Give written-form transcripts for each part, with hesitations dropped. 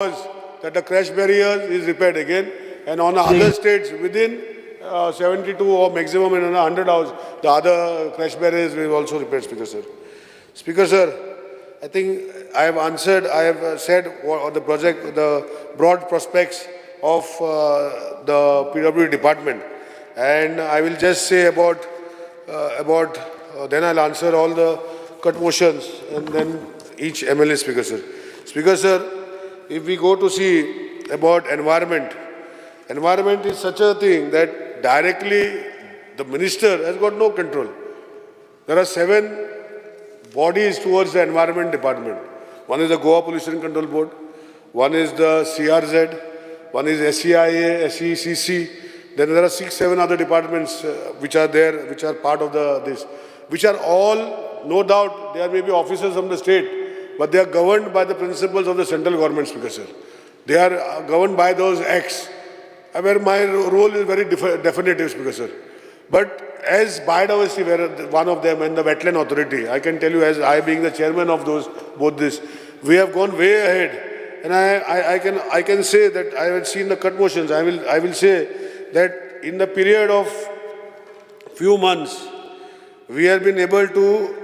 that the crash barrier is repaired again, and on other states within 72 or maximum in 100 hours, the other crash barriers will also repaired, Speaker Sir. Speaker Sir, I think I have answered, I have said what the project, the broad prospects of the PWD department, and I will just say about then I'll answer all the cut motions and then each MLA, Speaker Sir. Speaker Sir, if we go to see about environment, environment is such a thing that directly the minister has got no control. There are 7 bodies towards the environment department. One is the Goa Pollution Control Board, one is the CRZ, one is SEIA, SECC. Then there are 6-7 other departments which are there, which are part of this, which are all, no doubt, there may be officers from the state, but they are governed by the principles of the central government, Speaker Sir. They are governed by those acts, where my role is very definitive, Speaker Sir. But as biodiversity, where one of them, and the wetland authority, I can tell you, as I being the chairman of both this, we have gone way ahead. And I can say that I have seen the cut motions. I will say that in the period of few months, we have been able to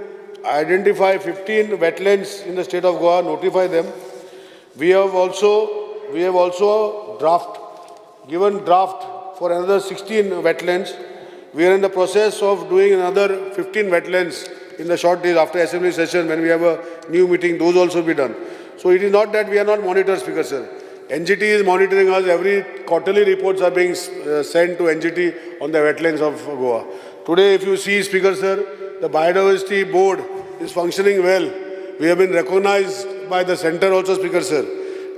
identify 15 wetlands in the state of Goa, notify them. We have also given draft for another 16 wetlands. We are in the process of doing another 15 wetlands in the short days after assembly session. When we have a new meeting, those also be done. So it is not that we are not monitors, Speaker Sir. NGT is monitoring us. Every quarterly reports are being sent to NGT on the wetlands of Goa. Today, if you see, Speaker Sir, the biodiversity board is functioning well. We have been recognized by the center also, Speaker Sir.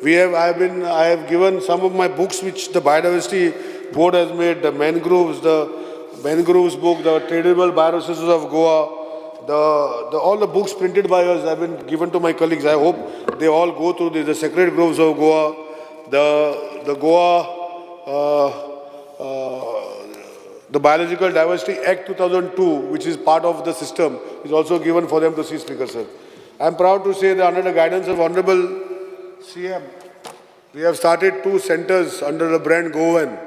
I have given some of my books which the biodiversity board has made, the mangroves book, the tradable bioresources of Goa, all the books printed by us have been given to my colleagues. I hope they all go through the sacred groves of Goa, the Biological Diversity Act 2002, which is part of the system, is also given for them to see, Speaker Sir. I am proud to say that under the guidance of Honorable CM, we have started 2 centers under the brand Goan,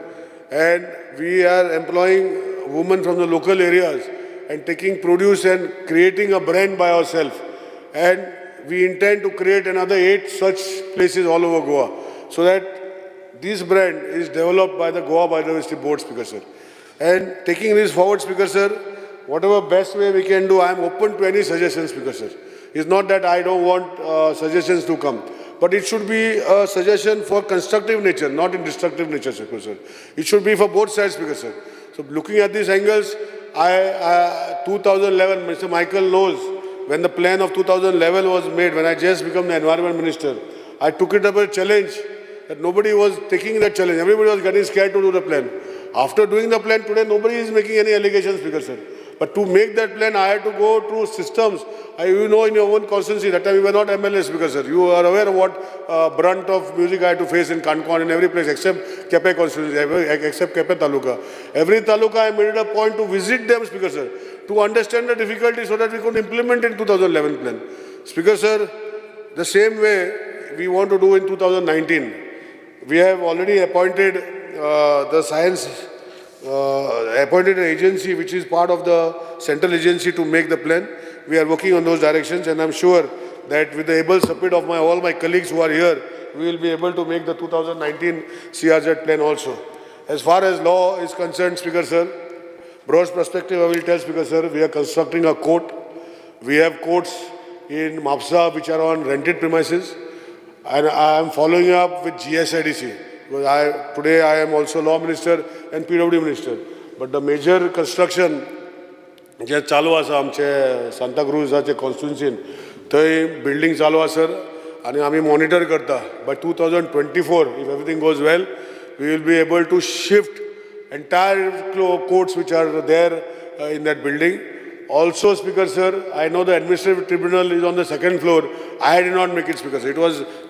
and we are employing women from the local areas and taking produce and creating a brand by ourselves. And we intend to create another 8 such places all over Goa, so that this brand is developed by the Goa Biodiversity Board, Speaker Sir. And taking this forward, Speaker Sir, whatever best way we can do, I am open to any suggestions, Speaker Sir. It's not that I don't want suggestions to come, but it should be a suggestion for constructive nature, not in destructive nature, Speaker Sir. It should be for both sides, Speaker Sir. So looking at these angles, 2011, Mr. Michael knows, when the plan of 2011 was made, when I just became the Environment Minister, I took it up as a challenge that nobody was taking that challenge. Everybody was getting scared to do the plan. After doing the plan today, nobody is making any allegations, Speaker Sir. But to make that plan, I had to go through systems. You know, in your own constituency, that time we were not MLA, Speaker Sir. You are aware of what brunt of music I had to face in Kankon, in every place except Kepe constituency, except Kepe Taluka. Every Taluka, I made it a point to visit them, Speaker Sir, to understand the difficulty so that we could implement in 2011 plan. Speaker Sir, the same way we want to do in 2019. We have already appointed the science, appointed an agency which is part of the central agency to make the plan. We are working on those directions, and I'm sure that with the able support of all my colleagues who are here, we will be able to make the 2019 CRZ plan also. As far as law is concerned, Speaker Sir, broad perspective I will tell, Speaker Sir, we are constructing a court. We have courts in Mapsa which are on rented premises, and I am following up with GSIDC. Because today I am also Law Minister and PWD Minister. But the major construction जे चालू आसा आमचे Santa क्रुजाचे कॉन्स्टिट्युन्सीन थंय building चालू आसा sir आनी आमी monitor करता. By 2024, if everything goes well, we will be able to shift entire courts which are there in that building. Also, Speaker Sir, I know the administrative tribunal is on the 2nd floor. I did not make it, Speaker Sir.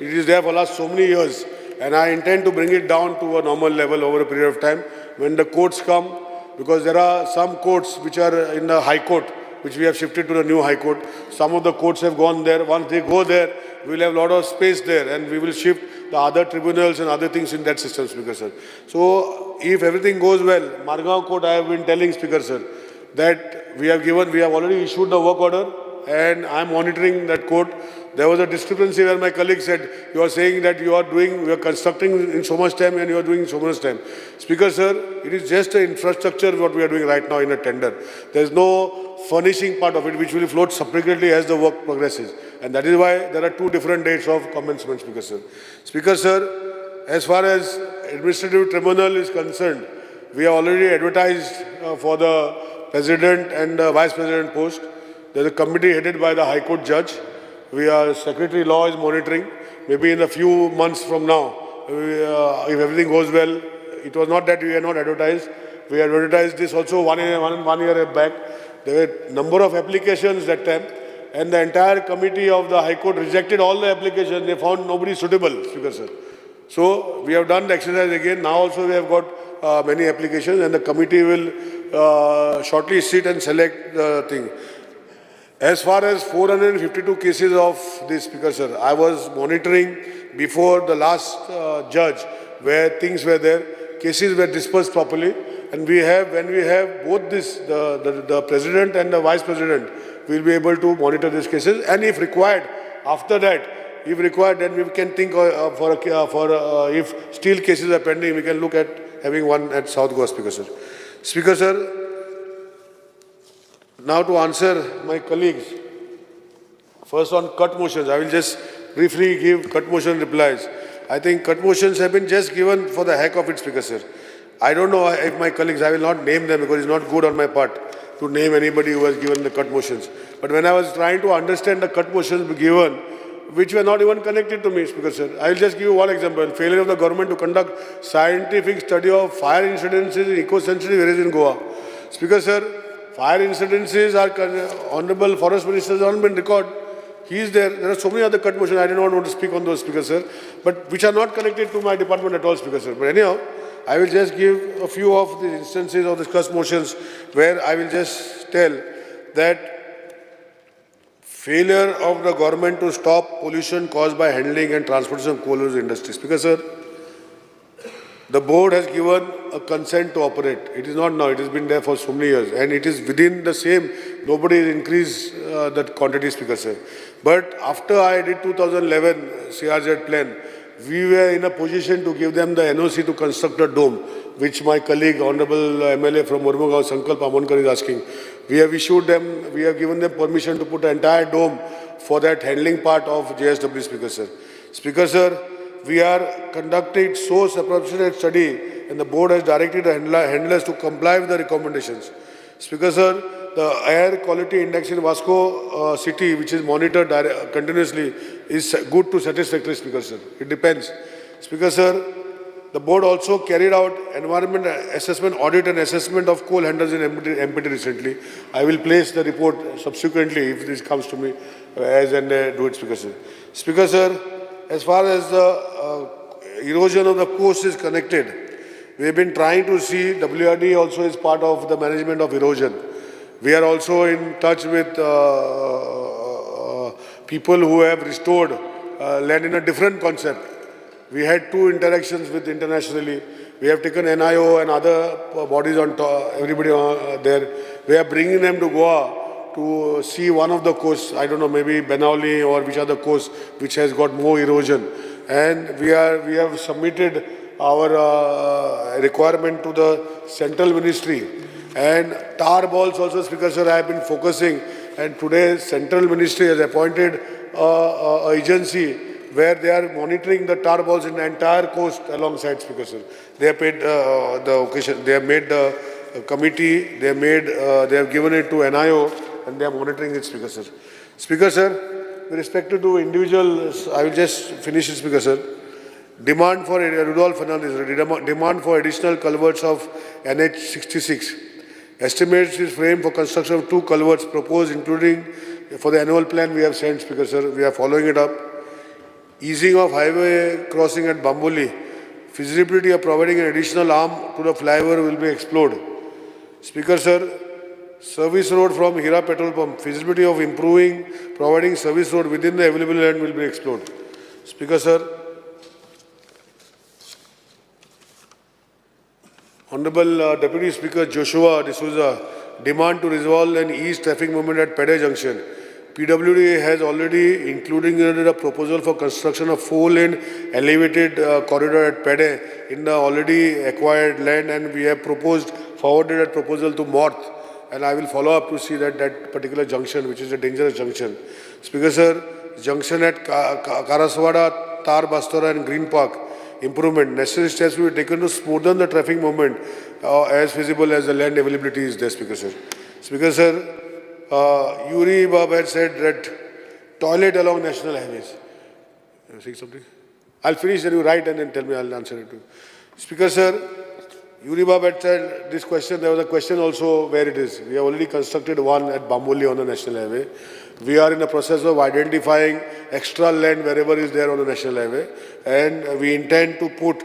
It is there for last so many years, and I intend to bring it down to a normal level over a period of time when the courts come. Because there are some courts which are in the High Court, which we have shifted to the new High Court. Some of the courts have gone there. Once they go there, we will have a lot of space there, and we will shift the other tribunals and other things in that system, Speaker sir. So if everything goes well, Margao Court, I have been telling Speaker sir, that we have already issued the work order and I am monitoring that court. There was a discrepancy where my colleague said, you are saying that you are constructing in so much time and you are doing so much time. Speaker sir, it is just an infrastructure what we are doing right now in a tender. There is no furnishing part of it which will float separately as the work progresses. And that is why there are two different dates of commencement, Speaker sir. Speaker sir, as far as administrative tribunal is concerned, we have already advertised for the President and Vice President post. There is a committee headed by the High Court judge. Secretary Law is monitoring. Maybe in a few months from now, if everything goes well, it was not that we are not advertised. We advertised this also one year back. There were a number of applications that time, and the entire committee of the High Court rejected all the applications. They found nobody suitable, Speaker sir. So we have done the exercise again. Now also we have got many applications, and the committee will shortly sit and select the thing. As far as 452 cases of this, Speaker sir, I was monitoring before the last judge where things were there, cases were dispersed properly, and when we have both this, the President and the Vice President, we will be able to monitor these cases, and if required, after that, if required, then we can think if still cases are pending, we can look at having one at South Goa, Speaker sir. Speaker sir, now to answer my colleagues, first on cut motions, I will just briefly give cut motion replies. I think cut motions have been just given for the heck of it, Speaker sir. I don't know if my colleagues, I will not name them because it's not good on my part to name anybody who has given the cut motions. But when I was trying to understand the cut motions given, which were not even connected to me, Speaker sir, I will just give you one example. Failure of the government to conduct scientific study of fire incidences in eco-sensitive areas in Goa. Speaker sir, fire incidences are Honorable Forest Minister has not been recorded. He is there. There are so many other cut motions. I do not want to speak on those, Speaker sir, but which are not connected to my department at all, Speaker sir. But anyhow, I will just give a few of the instances of the cut motions where I will just tell that failure of the government to stop pollution caused by handling and transportation of coal industry. Speaker sir, the board has given a consent to operate. It is not now, it has been there for so many years. And it is within the same, nobody has increased that quantity, Speaker sir. But after I did 2011 CRZ plan, we were in a position to give them the NOC to construct a dome, which my colleague, Honorable MLA from Murmugao, Sankalp Amonkar is asking. We have given them permission to put an entire dome for that handling part of JSW, Speaker sir. Speaker sir, we are conducting source appropriate study, and the board has directed the handlers to comply with the recommendations. Speaker sir, the air quality index in Vasco city, which is monitored continuously, is good to satisfactory, Speaker sir. It depends. Speaker sir, the board also carried out environment assessment audit and assessment of coal handlers in MPT recently. I will place the report subsequently if this comes to me as and do it, Speaker sir. Speaker sir, as far as the erosion of the coast is connected, we have been trying to see, WRD also is part of the management of erosion. We are also in touch with people who have restored land in a different concept. We had two interactions with internationally. We have taken NIO and other bodies on top, everybody there. We are bringing them to Goa to see one of the coasts, I don't know, maybe Benauli or which other coast which has got more erosion. And we have submitted our requirement to the central ministry. And tar balls also, Speaker sir, I have been focusing. And today central ministry has appointed an agency where they are monitoring the tar balls in the entire coast alongside, Speaker sir. They have paid the occasion, they have made the committee, they have given it to NIO, and they are monitoring it, Speaker sir. Speaker sir, with respect to individuals, I will just finish it, Speaker sir. Demand for Rudolph Fernandez, demand for additional culverts of NH 66. Estimates is framed for construction of 2 culverts proposed, including for the annual plan we have sent, Speaker sir. We are following it up. Easing of highway crossing at Bamboli. Feasibility of providing an additional arm to the flyover will be explored. Speaker sir, service road from Hira petrol pump. Feasibility of providing service road within the available land will be explored. Speaker sir, Honorable Deputy Speaker Joshua D'Souza, demand to resolve and ease traffic movement at Pede Junction. PWD has already included a proposal for construction of 4-lane elevated corridor at Pede in the already acquired land, and we have forwarded that proposal to Morth, and I will follow up to see that particular junction, which is a dangerous junction. Speaker sir, junction at Karaswada, Tar Bastora and Green Park, improvement. Necessary steps will be taken to smoothen the traffic movement as feasible as the land availability is there, Speaker sir. Speaker sir, Yuri Bab had said that toilet along national highways. You saying something? I'll finish and you write and then tell me, I'll answer it too. Speaker sir, Yuri Bab had said this question, there was a question also where it is. We have already constructed one at Bamboli on the national highway. We are in the process of identifying extra land wherever is there on the national highway, and we intend to put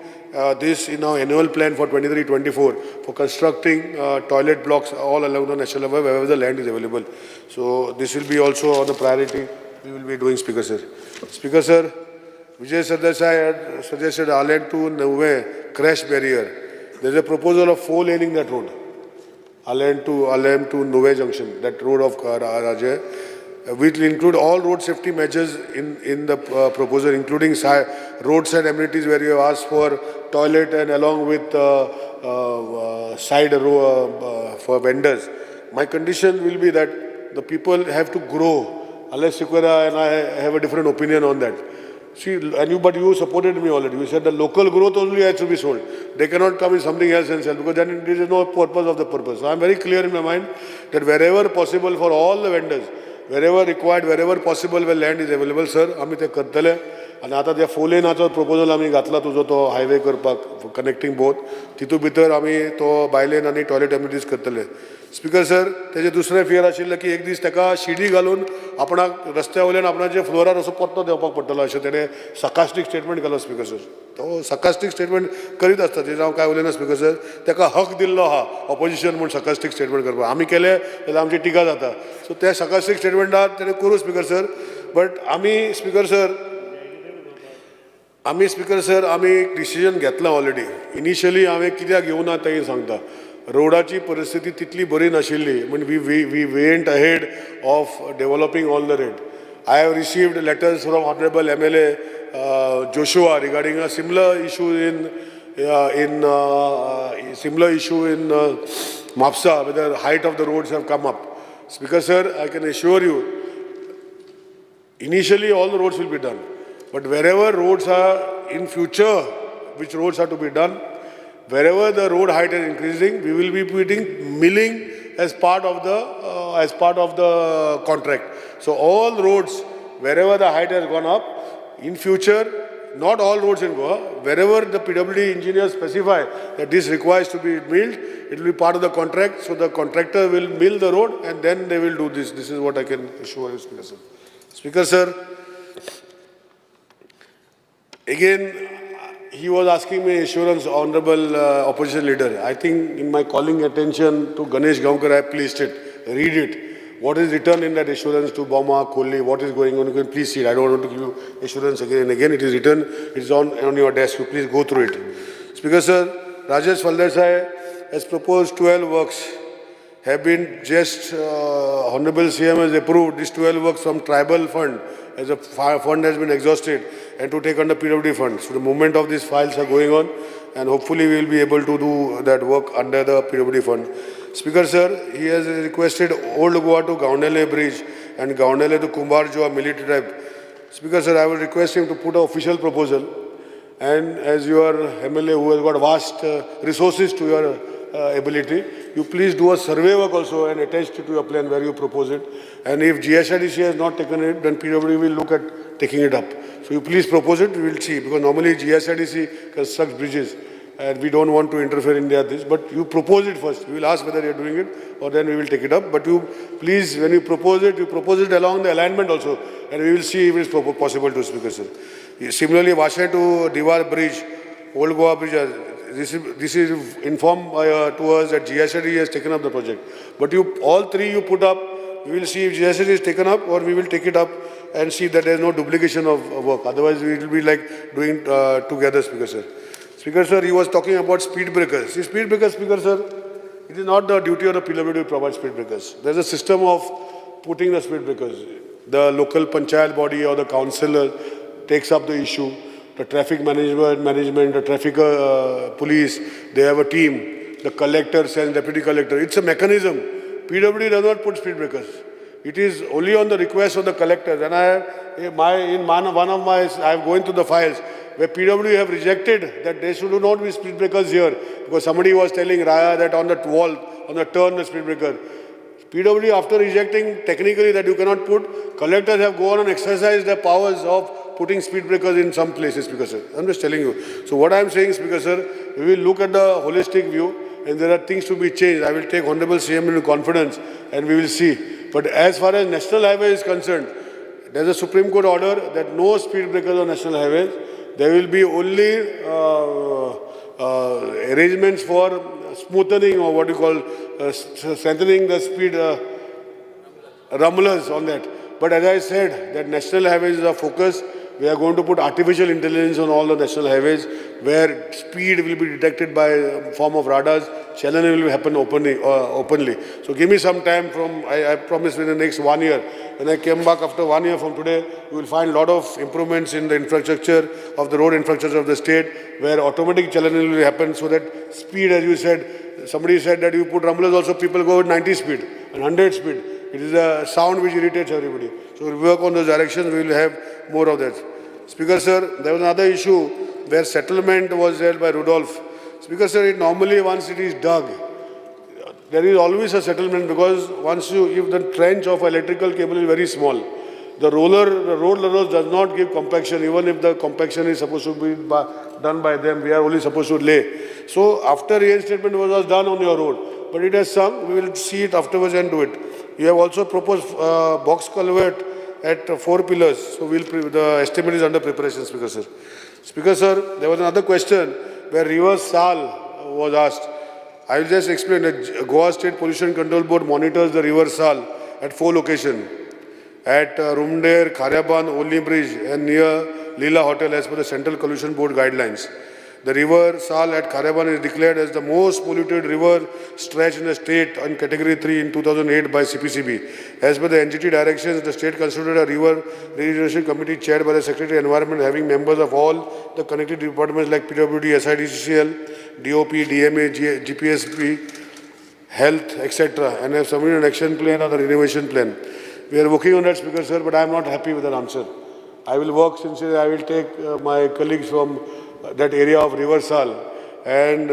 this in our annual plan for 23-24 for constructing toilet blocks all along the national highway wherever the land is available. So this will be also on the priority we will be doing, Speaker sir. Speaker sir, Vijay Sardesai had suggested Alem to Nuve crash barrier. There is a proposal of 4-laning that road, Alem to Nuve junction, that road of Rajay. Which will include all road safety measures in the proposal, including roadside amenities where you have asked for toilet and along with side row for vendors. My condition will be that the people have to grow, unless Sikora and I have a different opinion on that. See, but you supported me already. You said the local growth only has to be sold. They cannot come in something else and sell, because then there is no purpose of the purpose. So I am very clear in my mind that wherever possible for all the vendors, wherever required, wherever possible where land is available, sir, आम्ही ते करतले. आणि आता त्या 4-laneचो proposal आम्ही घातला तुझो तो हायवे करपाक connecting both. तितू भितर आम्ही तो बायलेन आणि टॉयलेट एमिनिटीज करतले. स्पीकर सर, तेजे दुसरे फियर आशिल्ले की एक दीस तेका शिडी घालून आपणाक रस्त्या वयल्यान आपणाचे फ्लोरार असो पत्तो देवपाक पडटलो अशें तेणे sarcastic स्टेटमेंट केलो स्पीकर सर. तो sarcastic स्टेटमेंट करीत आसता, तेजें हांव काय उलयना स्पीकर सर. तेका हक दिल्लो आहा ऑपोजिशन म्हूण sarcastic स्टेटमेंट करपाक. आमी केले जाल्यार आमची टिका जाता. सो त्या sarcastic स्टेटमेंटार तेणे करूं स्पीकर सर. बट आमी स्पीकर सर आमी एक डिसिजन घेतला ऑलरेडी. इनिशियली हांवें कित्याक घेवना तें सांगता. रोडाची परिस्थिती तितली बरी नाशिल्ली, म्हण we went ahead of developing all the road. I have received letters from Honorable MLA Joshua regarding a similar issue in Mapsa, where the height of the roads have come up. Speaker sir, I can assure you, initially all the roads will be done, but wherever roads are in future, which roads are to be done, wherever the road height is increasing, we will be putting milling as part of the contract. So all roads, wherever the height has gone up, in future, not all roads will go up. Wherever the PWD engineers specify that this requires to be milled, it will be part of the contract. So the contractor will mill the road and then they will do this. This is what I can assure you, Speaker sir. Speaker sir, again, he was asking me assurance, Honorable Opposition Leader. I think in my calling attention to Ganesh Gaonkar, I placed it. Read it. What is written in that assurance to Bama, Kohli, what is going on? You can please see it. I don't want to give you assurance again and again. It is written, it is on your desk. You please go through it. Speaker sir, Rajesh Valdesai has proposed 12 works. Have been just, Honorable CM has approved these 12 works from tribal fund, as a fund has been exhausted, and to take under PWD fund. So the movement of these files are going on, and hopefully we will be able to do that work under the PWD fund. Speaker sir, he has requested Old Goa to Gaundele Bridge and Gaundele to Kumbarjoa military tribe. Speaker sir, I will request him to put an official proposal, and as your MLA who has got vast resources to your ability, you please do a survey work also and attach it to your plan where you propose it. And if GSIDC has not taken it, then PWD will look at taking it up. So you please propose it, we will see, because normally GSIDC constructs bridges and we don't want to interfere in this, but you propose it first. We will ask whether you are doing it or then we will take it up. But you please, when you propose it along the alignment also, and we will see if it is possible to, Speaker sir. Similarly, Vasai to Diwar Bridge, Old Goa Bridge, this is informed to us that GSID has taken up the project. But all three you put up, we will see if GSID is taken up or we will take it up and see that there is no duplication of work. Otherwise, we will be like doing together, Speaker sir. Speaker sir, he was talking about speed breakers. See, speed breakers, Speaker sir, it is not the duty of the PWD to provide speed breakers. There is a system of putting the speed breakers. The local panchayat body or the councillor takes up the issue. The traffic management, the traffic police, they have a team. The collector sends deputy collector. It's a mechanism. PWD does not put speed breakers. It is only on the request of the collector. And I'm going through the files where PWD have rejected that there should not be speed breakers here because somebody was telling Raya that on the wall, on the turn, the speed breaker. PWD, after rejecting technically that you cannot put, collectors have gone and exercised their powers of putting speed breakers in some places, Speaker sir. I'm just telling you. So what I'm saying, Speaker sir, we will look at the holistic view and there are things to be changed. I will take Honorable CM into confidence and we will see. But as far as National Highway is concerned, there's a Supreme Court order that no speed breakers on National Highways. There will be only arrangements for smoothing or what you call strengthening the speed rumblers on that. But as I said, that National Highways is our focus. We are going to put artificial intelligence on all the national highways where speed will be detected by form of radars. Challenge will happen openly. So give me some time I promise within the next 1 year. When I came back after 1 year from today, you will find a lot of improvements in the infrastructure of the road infrastructure of the state where automatic challenge will happen so that speed, as you said, somebody said that you put rumblers also people go at 90 speed and 100 speed. It is a sound which irritates everybody. So we'll work on those directions, we will have more of that. Speaker sir, there was another issue where settlement was held by Rudolph. Speaker sir, normally once it is dug, there is always a settlement because if the trench of electrical cable is very small, the road rollers does not give compaction, even if the compaction is supposed to be done by them, we are only supposed to lay. So after reinstatement was done on your road, but it has sunk, we will see it afterwards and do it. You have also proposed box culvert at 4 pillars. So the estimate is under preparation, Speaker sir. Speaker sir, there was another question where River Sal was asked. I will just explain that Goa State Pollution Control Board monitors the River Sal at 4 locations. At Rumder, Khariaban, Olni Bridge and near Leela Hotel as per the Central Pollution Board guidelines. The River Sal at Khariaban is declared as the most polluted river stretch in the state on Category 3 in 2008 by CPCB. As per the NGT directions, the state constituted a river regeneration committee chaired by the Secretary of Environment having members of all the connected departments like PWD, SIDCCL, DOP, DMA, GPSP, Health, etc. and have submitted an action plan or the renovation plan. We are working on that, Speaker sir, but I am not happy with that answer. I will work sincerely. I will take my colleagues from that area of River Sal. And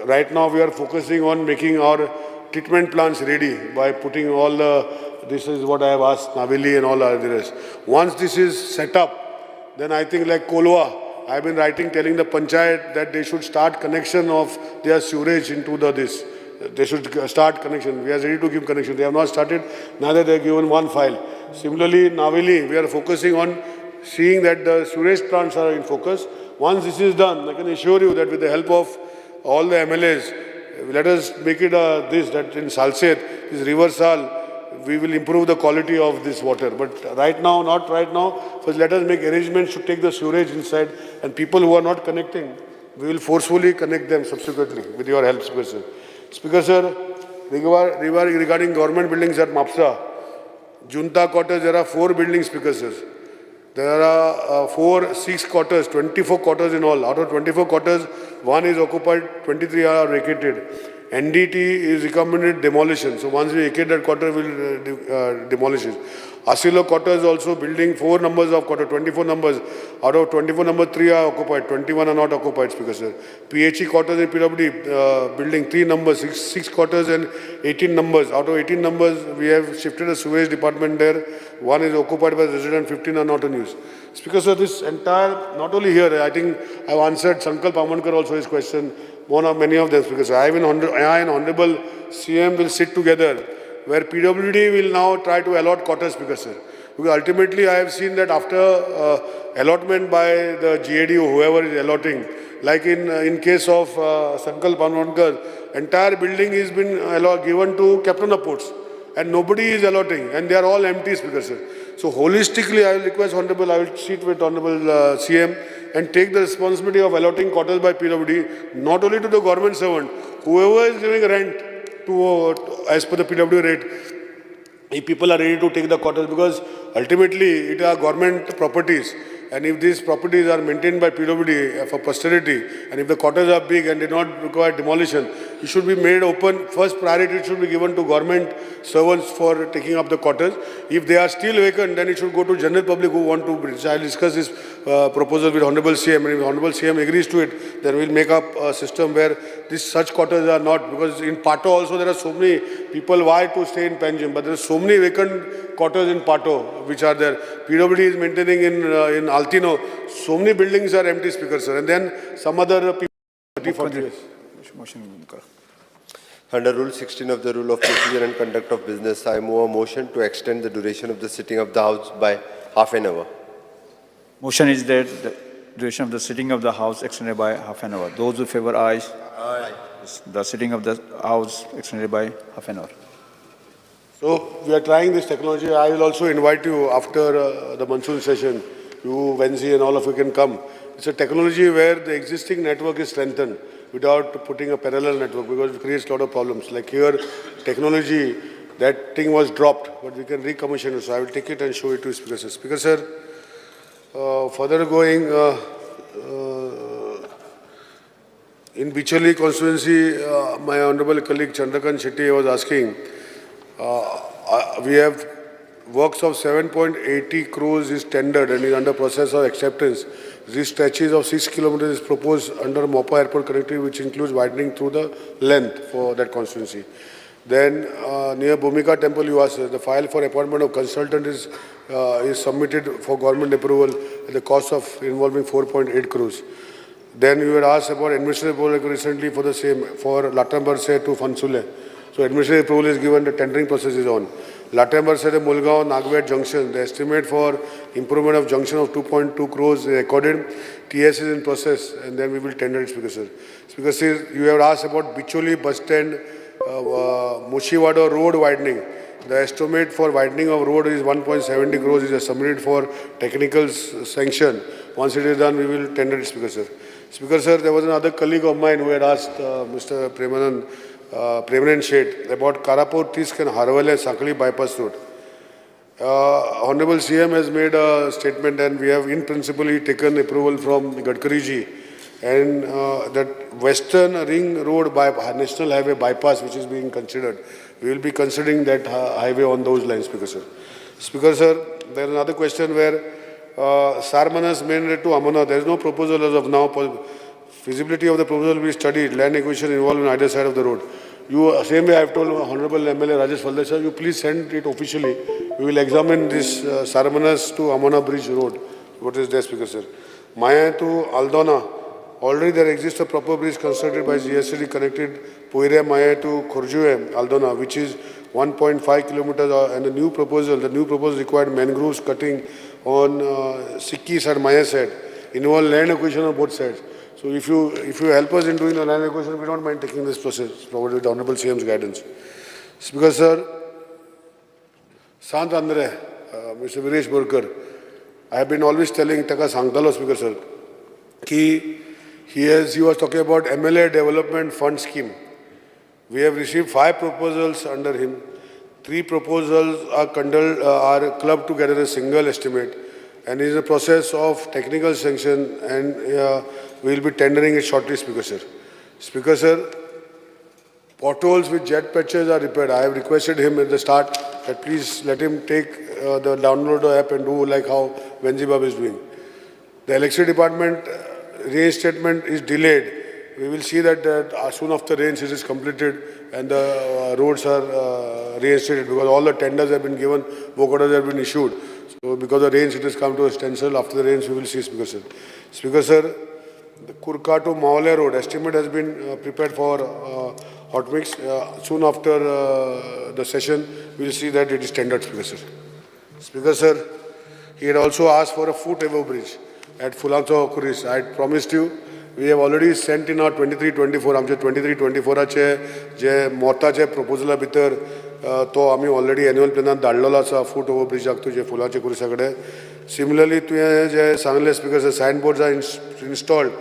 right now we are focusing on making our treatment plants ready by putting all this is what I have asked Naveli and all the rest. Once this is set up, then I think like Kolwa, I have been writing telling the panchayat that they should start connection of their sewage into this. They should start connection. We are ready to give connection. They have not started, neither they have given one file. Similarly, Naveli, we are focusing on seeing that the sewage plants are in focus. Once this is done, I can assure you that with the help of all the MLAs, let us make it that in Salset, this River Sal, we will improve the quality of this water. But right now, not right now, first let us make arrangements to take the sewage inside and people who are not connecting, we will forcefully connect them subsequently with your help, Speaker sir. Speaker sir, regarding government buildings at Mapsa, Junta quarters, there are 4 buildings, Speaker sir. There are 6 quarters, 24 quarters in all. Out of 24 quarters, 1 is occupied, 23 are vacated. NDT is recommended demolition. So once we vacate that quarter, we will demolish it. Asilo quarters also building 4 numbers of quarter, 24 numbers. Out of 24 numbers, 3 are occupied, 21 are not occupied, Speaker sir. PHE quarters in PWD building 3 numbers, 6 quarters and 18 numbers. Out of 18 numbers, we have shifted a sewage department there. 1 is occupied by residents, 15 are not in use. Speaker sir, this entire, not only here, I think I have answered Sankalp Amankar also his question, many of them, Speaker sir. I and Honorable CM will sit together where PWD will now try to allot quarters, Speaker sir. Because ultimately I have seen that after allotment by the GAD or whoever is allotting, like in case of Sankalp Amankar, entire building has been given to Captain of Ports and nobody is allotting and they are all empty, Speaker sir. So holistically I will request Honorable, I will sit with Honorable CM and take the responsibility of allotting quarters by PWD, not only to the government servant, whoever is giving rent as per the PWD rate, if people are ready to take the quarters, because ultimately it are government properties, and if these properties are maintained by PWD for posterity, and if the quarters are big and do not require demolition, it should be made open. First priority should be given to government servants for taking up the quarters. If they are still vacant, then it should go to general public who want to bridge. I will discuss this proposal with Honorable CM, and if Honorable CM agrees to it, then we will make up a system where such quarters are not, because in Pato also there are so many people why to stay in Panjim, but there are so many vacant quarters in Pato which are there. PWD is maintaining in Altino, so many buildings are empty, Speaker sir, and then some other people 30-40 years. Under Rule 16 of the Rule of Procedure and Conduct of Business, I move a motion to extend the duration of the sitting of the House by half an hour. Motion is that the duration of the sitting of the House extended by half an hour. Those who favor aye. Aye. The sitting of the House extended by half an hour. So we are trying this technology. I will also invite you after the monsoon session. You, Venzi, and all of you can come. It's a technology where the existing network is strengthened without putting a parallel network, because it creates a lot of problems. Like here, technology, that thing was dropped, but we can recommission it. So I will take it and show it to Speaker sir. Speaker sir, further going, in Bicholi constituency, my honorable colleague Chandrakant Shetty was asking, we have works of 7.80 crores is tendered and is under process of acceptance. This stretches of 6 kilometers is proposed under Mopa Airport connectivity, which includes widening through the length for that constituency. Then near Bhumika Temple, you asked, the file for appointment of consultant is submitted for government approval at the cost of involving 4.8 crores. Then you had asked about administrative approval recently for the same, for Latambarse to Fansule. So administrative approval is given, the tendering process is on. Latambarse to Mulgaon, Nagwet junction, the estimate for improvement of junction of 2.2 crores is recorded. TS is in process, and then we will tender it, Speaker sir. Speaker sir, you have asked about Bicholi bus stand, Mushiwada road widening. The estimate for widening of road is 1.70 crores, is submitted for technical sanction. Once it is done, we will tender it, Speaker sir. Speaker sir, there was another colleague of mine who had asked Mr. Premanand Sheth about Karapur, Tisk and Harwale Sakali bypass road. Honorable CM has made a statement, and we have in principle taken approval from Gadkari ji, and that Western Ring Road by National Highway bypass, which is being considered, we will be considering that highway on those lines, Speaker sir. Speaker sir, there is another question where Sarmanas main road to Amana, there is no proposal as of now. Feasibility of the proposal will be studied. Land acquisition involved on either side of the road. You, same way I have told Honorable MLA Rajesh Valde sir, you please send it officially. We will examine this Sarmanas to Amana Bridge Road. What is there, Speaker sir? Maya to Aldona. Already there exists a proper bridge constructed by GSCD connected Puire Maya to Khurjue, Aldona, which is 1.5 kilometers, and the new proposal required mangroves cutting on Sikki side, Maya side, involve land acquisition on both sides. So if you help us in doing the land acquisition, we don't mind taking this process, provided with the Honorable CM's guidance. Speaker sir, Sant Andre, Mr. Viresh Borkar, I have been always telling Taka Sangtalo, Speaker sir, he was talking about MLA Development Fund Scheme. We have received 5 proposals under him. 3 proposals are clubbed together a single estimate, and is a process of technical sanction, and we will be tendering it shortly, Speaker sir. Speaker sir, potholes with jet patches are repaired. I have requested him at the start that please let him take the download the app and do like how Venzibab is doing. The electricity department reinstatement is delayed. We will see that soon after rains it is completed and the roads are reinstated, because all the tenders have been given, work orders have been issued. So because of rains it has come to a standstill. After the rains we will see, Speaker sir. Speaker sir, the Kurka to Maule road estimate has been prepared for hot mix. Soon after the session we will see that it is tendered, Speaker sir. Speaker sir, he had also asked for a foot above bridge at Fulanso Kuris. I had promised you, we have already sent in our 23-24, आमचे 23-24 जे मोर्ताचे proposal भितर तो आम्ही already annual plan धाडलेलो आसा foot over ब्रिजाक तुझे फुलांचे कुरिसा कडेन. Similarly, तुवें जे सांगले speaker sign boards are installed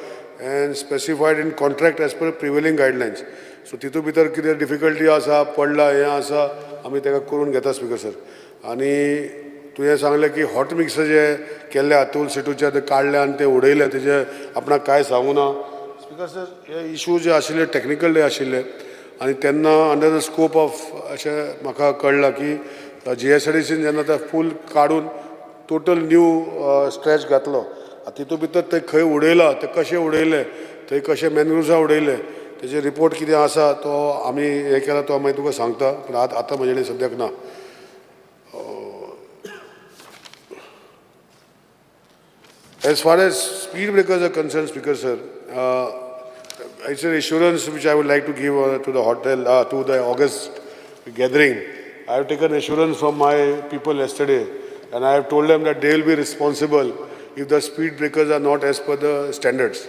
and specified in contract as per prevailing guidelines. So तितू भितर कितें difficulty आसा पडला हें आसा आमी तेका करून घेता स्पीकर सर. आनी तुवें सांगलें की हॉट मिक्सर जे केल्ले अतुल सेटूचे ते काडले आनी ते उडयले तेजे आपणाक काय सांगू ना स्पीकर सर. हे इशू जे आशिल्ले टेक्निकल आशिल्ले आनी तेन्ना अंडर द स्कोप ऑफ अशें म्हाका कळ्ळां की GSRTCन जेन्ना ते फूल काडून टोटल न्यू स्ट्रेच घातलो तितू भितर ते खंय उडयला ते कशें उडयले थंय कशें मॅन्युअर्सां उडयले तेजे रिपोर्ट कितें आसा तो आमी हे केला तो मागीर तुका सांगता पूण आतां म्हजे कडेन सद्याक ना. As far as speed breakers are concerned, Speaker sir, it's an assurance which I would like to give to the hotel, to the August gathering. I have taken assurance from my people yesterday, and I have told them that they will be responsible if the speed breakers are not as per the standards.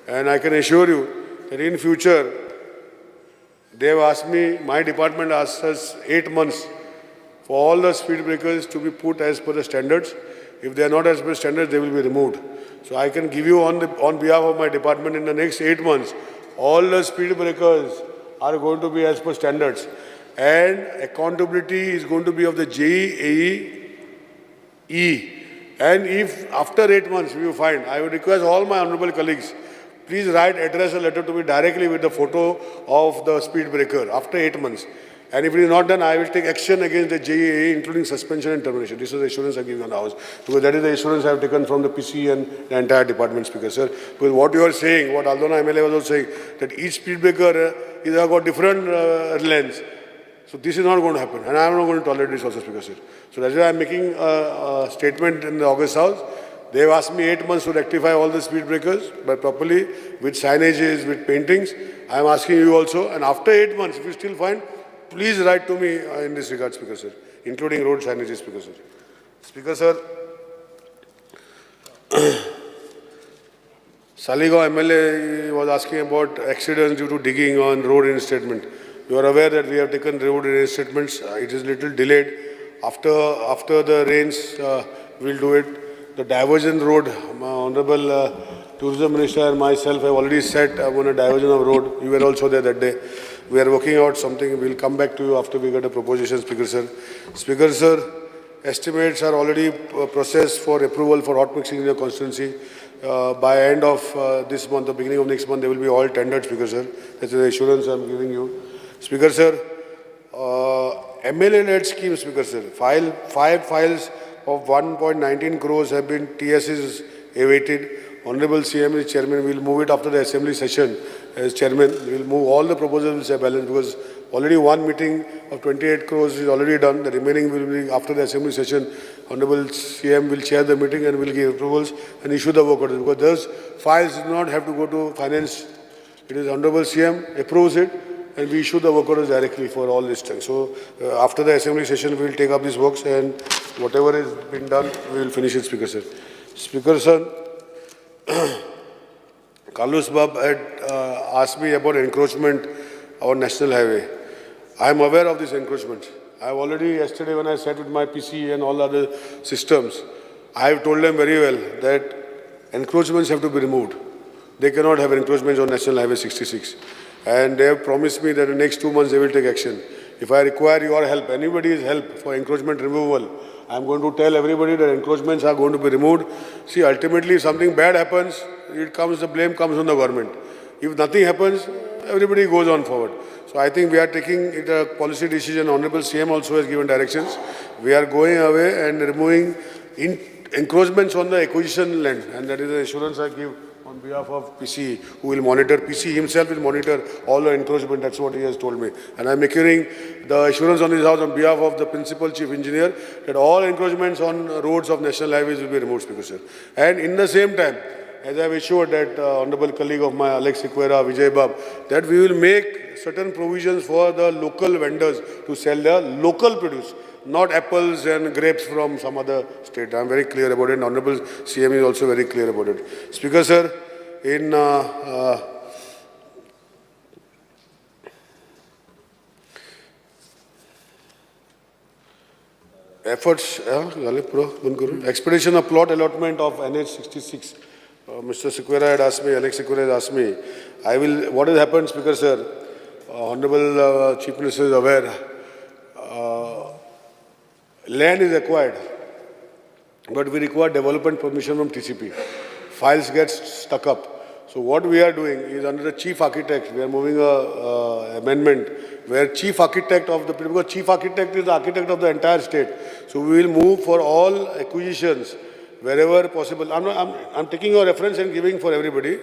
And I can assure you that in future, they have asked me, my department asked us 8 months for all the speed breakers to be put as per the standards. If they are not as per standards, they will be removed. So I can give you on behalf of my department in the next 8 months, all the speed breakers are going to be as per standards. And accountability is going to be of the JEE. And if after 8 months we find, I would request all my honorable colleagues, please address a letter to me directly with the photo of the speed breaker after 8 months. And if it is not done, I will take action against the JEA, including suspension and termination. This is the assurance I give you on the house. Because that is the assurance I have taken from the PC and the entire department, Speaker, sir. Because what you are saying, what Aldona MLA was also saying, that each speed breaker is got different lengths. So this is not going to happen. And I am not going to tolerate this also, Speaker, sir. So that's why I am making a statement in the August House. They have asked me 8 months to rectify all the speed breakers, but properly, with signages, with paintings. I am asking you also. And after 8 months, if you still find, please write to me in this regard, Speaker sir, including road signages, Speaker sir. Speaker sir, Saligaon MLA was asking about accidents due to digging on road reinstatement. You are aware that we have taken road reinstatements. It is little delayed. After the rains, we will do it. The diversion road, my Honorable Tourism Minister and myself have already set on a diversion of road. You were also there that day. We are working out something. We will come back to you after we get a proposition, Speaker sir. Speaker sir, estimates are already processed for approval for hot mixing in your constituency. By end of this month, or beginning of next month, they will be all tendered, Speaker sir. That's the assurance I am giving you. Speaker sir, MLA-led scheme, Speaker sir. 5 files of 1.19 crores have been TSs awaited. Honorable CM is chairman. We will move it after the assembly session as chairman. We will move all the proposals which are balanced because already one meeting of 28 crores is already done. The remaining will be after the assembly session. Honorable CM will chair the meeting and will give approvals and issue the work orders because those files do not have to go to finance. It is Honorable CM approves it and we issue the work orders directly for all this time. So after the assembly session, we will take up these works and whatever is been done, we will finish it, Speaker sir. Speaker sir, Carlos Bab had asked me about encroachment on National Highway. I am aware of this encroachment. I have already yesterday when I sat with my PC and all other systems, I have told them very well that encroachments have to be removed. They cannot have encroachments on National Highway 66. And they have promised me that in the next 2 months they will take action. If I require your help, anybody's help for encroachment removal, I am going to tell everybody that encroachments are going to be removed. See, ultimately, if something bad happens, the blame comes on the government. If nothing happens, everybody goes on forward. So I think we are taking it a policy decision. Honorable CM also has given directions. We are going away and removing encroachments on the acquisition land. And that is the assurance I give on behalf of PC, who will monitor. PC himself will monitor all the encroachment. That's what he has told me. And I am making the assurance on this house on behalf of the Principal Chief Engineer that all encroachments on roads of national highways will be removed, Speaker sir. And in the same time, as I have assured that honorable colleague of mine, Alex Sequeira, Vijay Bab, that we will make certain provisions for the local vendors to sell their local produce, not apples and grapes from some other state. I am very clear about it. And honorable CM is also very clear about it. Speaker sir, in efforts, expedition of plot allotment of NH 66. Mr. Sequeira had asked me, Alex Sequeira has asked me, what has happened, Speaker Sir? Honorable Chief Minister is aware, land is acquired, but we require development permission from TCP. Files get stuck up. So what we are doing is under the chief architect, we are moving a amendment where chief architect of the, because chief architect is the architect of the entire state. So we will move for all acquisitions wherever possible. I'm taking your reference and giving for everybody.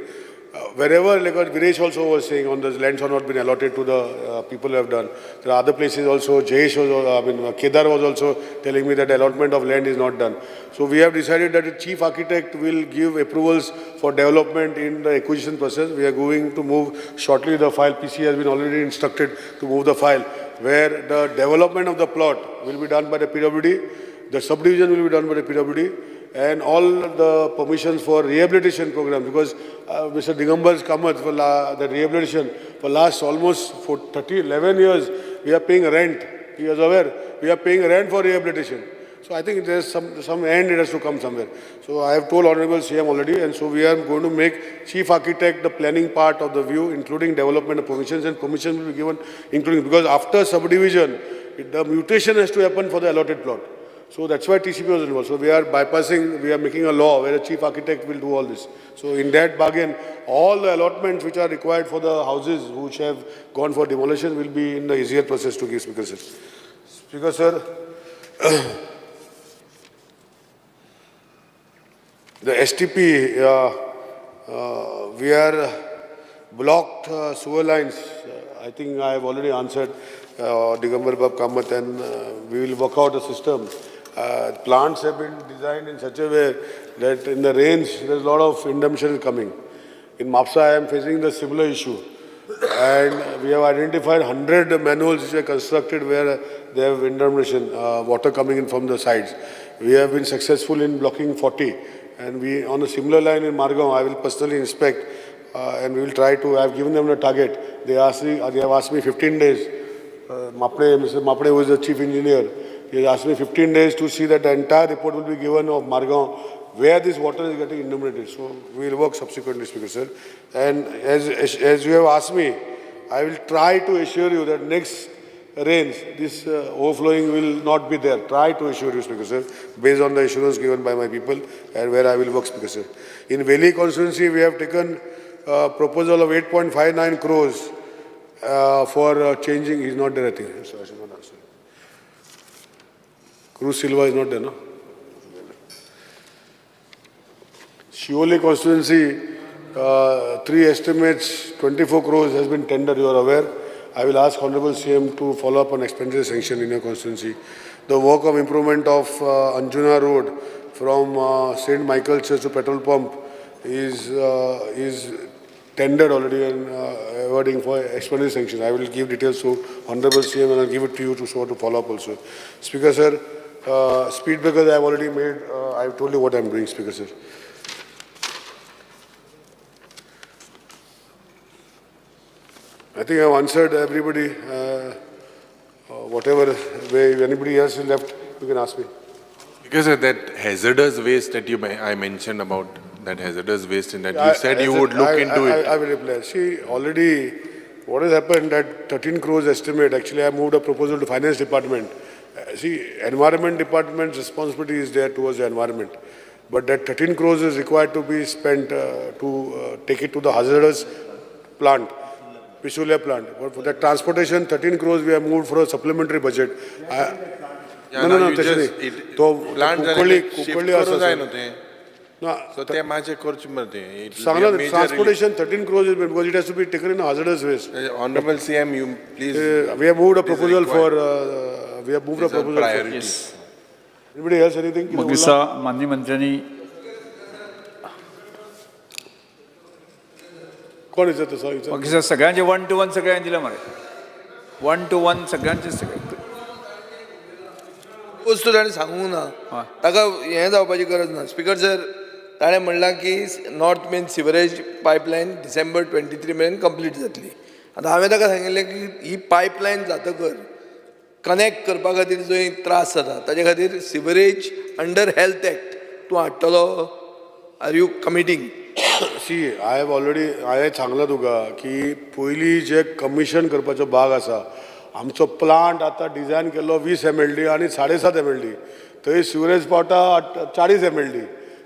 Wherever, like what Viresh also was saying, on the lands have not been allotted to the people who have done. There are other places also. Jayesh was, Kedar was also telling me that allotment of land is not done. So we have decided that the chief architect will give approvals for development in the acquisition process. We are going to move shortly the file. PC has been already instructed to move the file, where the development of the plot will be done by the PWD, the subdivision will be done by the PWD, and all the permissions for rehabilitation program, because Mr. Digambar's comment for the rehabilitation for last almost 11 years, we are paying rent. He is aware, we are paying rent for rehabilitation. So I think there's some end, it has to come somewhere. So I have told Honorable CM already, and so we are going to make chief architect the planning part of the view, including development of permissions, and permission will be given, including, because after subdivision, the mutation has to happen for the allotted plot. So that's why TCP was involved. So we are bypassing, we are making a law where a chief architect will do all this. So in that bargain, all the allotments which are required for the houses which have gone for demolition will be in the easier process to give Speaker Sir. Speaker Sir, the STP, we are blocked sewer lines. I think I have already answered Digambar Bab Kamath, and we will work out a system. Plants have been designed in such a way that in the rains, there is a lot of indemption coming. In Mapsa, I am facing the similar issue. And we have identified 100 manholes which are constructed where they have indemption, water coming in from the sides. We have been successful in blocking 40. And we, on a similar line in Margao, I will personally inspect and we will try to, I have given them a target. They have asked me 15 days. Mr. Mapde, who is the chief engineer, he has asked me 15 days to see that the entire report will be given of Margao, where this water is getting inundated. So we will work subsequently, Speaker Sir. And as you have asked me, I will try to assure you that next rains, this overflowing will not be there. Try to assure you, Speaker Sir, based on the assurance given by my people and where I will work, Speaker Sir. In Veli constituency, we have taken a proposal of 8.59 crores for changing. He is not there, I think. So I should not answer. Cruz Silva is not there, no? Shioli constituency, 3 estimates, 24 crores has been tendered, you are aware. I will ask Honorable CM to follow up on expenditure sanction in your constituency. The work of improvement of Anjuna Road from St. Michael Church to petrol pump is tendered already and awarding for expenditure sanction. I will give details to Honorable CM and I will give it to you to follow up also. Speaker Sir, speed breakers I have already made. I have told you what I am doing, Speaker Sir. I think I have answered everybody. Whatever way, if anybody else is left, you can ask me. Because of that hazardous waste that I mentioned about, that hazardous waste, in that you said you would look into it. I will reply. See, already what has happened, that 13 crores estimate, actually I moved a proposal to Finance Department. See, Environment Department's responsibility is there towards the environment. But that 13 crores is required to be spent to take it to the hazardous plant. Pishulia plant. But for that transportation, 13 crores we have moved for a supplementary budget. No, transportation 13 crores is because it has to be taken in a hazardous waste. Honorable CM, you please. We have moved a proposal for. We have moved a proposal. Yes. Anybody else? Anything? Magisa, Mani Mantrani. कोण is it? बाकी सगळ्यांचे 1-to-1 सगळ्यांनी दिलं मरे 1-to-1 सगळ्यांचे वस्तू ताणें सांगूंक ना ताका हें जावपाची गरज ना स्पीकर सर ताणें म्हणलां की north main sewerage pipeline December 23 मेरेन कंप्लीट जातली आतां हांवें ताका सांगिल्लें की ही पायपलायन जातकर कनेक्ट करपा खातीर जंय त्रास जाता ताचे खातीर सिवरेज अंडर हेल्थ एक्ट तूं हाडटलो आर यू कमिटींग? सी हांवें सांगलां तुका की पयलीं जे कमिशन करपाचो भाग आसा आमचो प्लांट आतां डिझायन केल्लो 20 MLD आनी 7.5 MLD थंय सिवरेज पावता 40 MLD.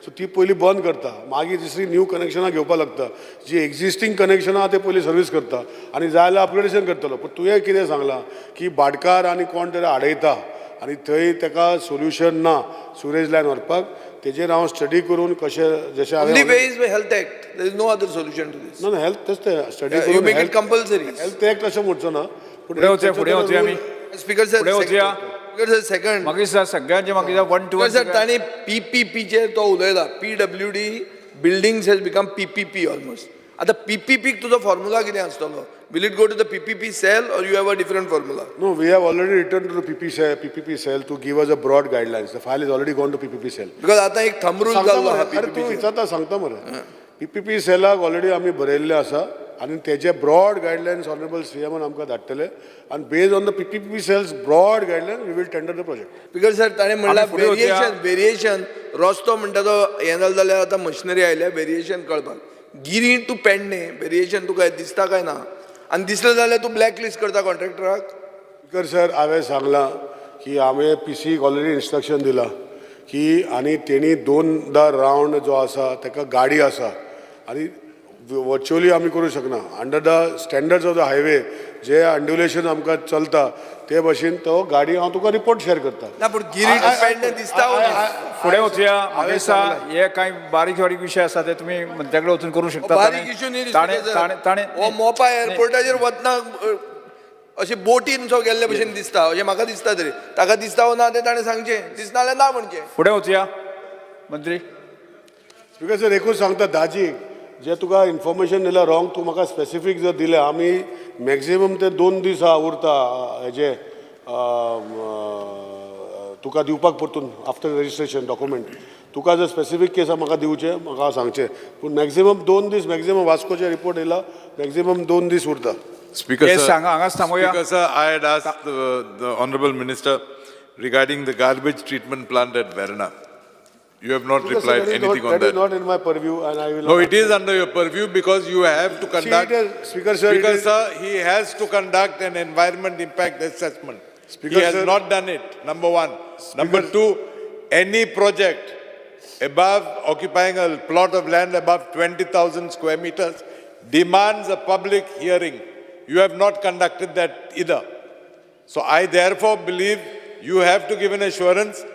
सो ती पयलीं बंद करता मागीर दुसरी न्यू कनेक्शनां घेवपा लागता जी एक्झिस्टींग कनेक्शनां ते पयलीं सर्वीस करता आनी जाय जाल्यार अपग्रेडेशन करतलो. पूण तुवें कितें सांगलां की भाटकार आनी कोण तरी आडयता आनी थंय ताका सोल्युशन ना सिवरेज लायन व्हरपाक. तेजेर हांव स्टडी करून कशें जशें Only way is by health act. There is no other solution to this. ना हेल्थ तेच ते स्टडी You करून make it compulsory. Health act अशें म्हणचो ना पूण फुडें वचया आमी. Speaker sir, फुडें वचया. Speaker sir, second. म्हाका दिसता सगळ्यांचे म्हाका दिसता 1 to 1 सर तांणी PPPचेर तो उलयला. PWD buildings has become PPP almost. आतां PPP तुजो फॉर्म्युला कितें आसतलो? Will it go to the PPP cell or you have a different formula? No, we have already returned to the PPP cell to give us a broad guidelines. The file has already gone to PPP cell. Because आतां एक thumb rule जाल्लो आहा अरे तूं PPP. विचारता सांगता मरे PPP सेलाक already आमी बरयल्ले आसा आनी तेजे ब्रॉड गायडलायन्स ऑनरेबल सीएमान आमकां धाडटले आनी based on the PPP sales broad guideline we will tender the project. Speaker sir ताणें म्हणला फुडें वचया. व्हेरिएशन रस्तो म्हणटा तो हें जालें जाल्यार आतां मशिनरी आयल्या व्हेरिएशन कळपाक. गिरी टू पेडणे व्हेरिएशन तुका दिसता काय ना? आनी दिसलें जाल्यार तूं ब्लॅक लिस्ट करता कॉन्ट्रॅक्टराक? स्पीकर सर हांवें सांगलां की हांवें PCक ऑलरेडी इन्स्ट्रक्शन दिलां की आनी तेणी 2दा रावंड जो आसा ताका गाडी आसा आनी वर्च्युअली आमी करूं शकना. Under the standards of the highway जे अंड्युलेशन आमकां चलता ते भशेन तो गाडी हांव तुका रिपोर्ट शेअर करता. ना पूण गिरी टू पेडणे दिसता हो ना? फुडें वचया. म्हाका दिसता हे कांय बारीक विशय आसा ते तुमी मंत्र्या कडेन वचून करूं शकता. बारीक इश्यू न्ही ताणें हो मोपा एअरपोर्टाचेर वतना अशें बोटीन सो गेल्ले भशेन दिसता अशें म्हाका दिसता तरी. ताका दिसता हो ना तें ताणें सांगचें. दिसना जाल्यार ना म्हणचें. फुडें वचया मंत्री. स्पीकर सर एकूच सांगता दाजीक जे तुका इन्फॉर्मेशन दिला रॉंग तूं म्हाका स्पेसिफीक जर दिलें आमी मॅक्झिमम ते 2 दीस उरता हेजे तुका दिवपाक परतून आफ्टर रजिस्ट्रेशन डॉक्युमेंट. तुका जर स्पेसिफीक केस म्हाका दिवचें म्हाका सांगचें पूण मॅक्झिमम 2 दीस मॅक्झिमम वास्कोचे रिपोर्ट येयला मॅक्झिमम 2 दीस उरता. Speaker केस sir, सांगा हांगाच थांबोया. Speaker sir, I had asked the Honorable Minister regarding the garbage treatment plant at Verna. You have not replied anything on That is that. not in my purview and I will No, not. it is under your purview because you have to conduct. Speaker sir, Speaker it is- sir, he has to conduct an environment impact assessment. Speaker He has sir- not done it, number one. Number two, any project above occupying a plot of land above 20,000 square meters demands a public hearing. You have not conducted that either. So I therefore believe you have to give an assurance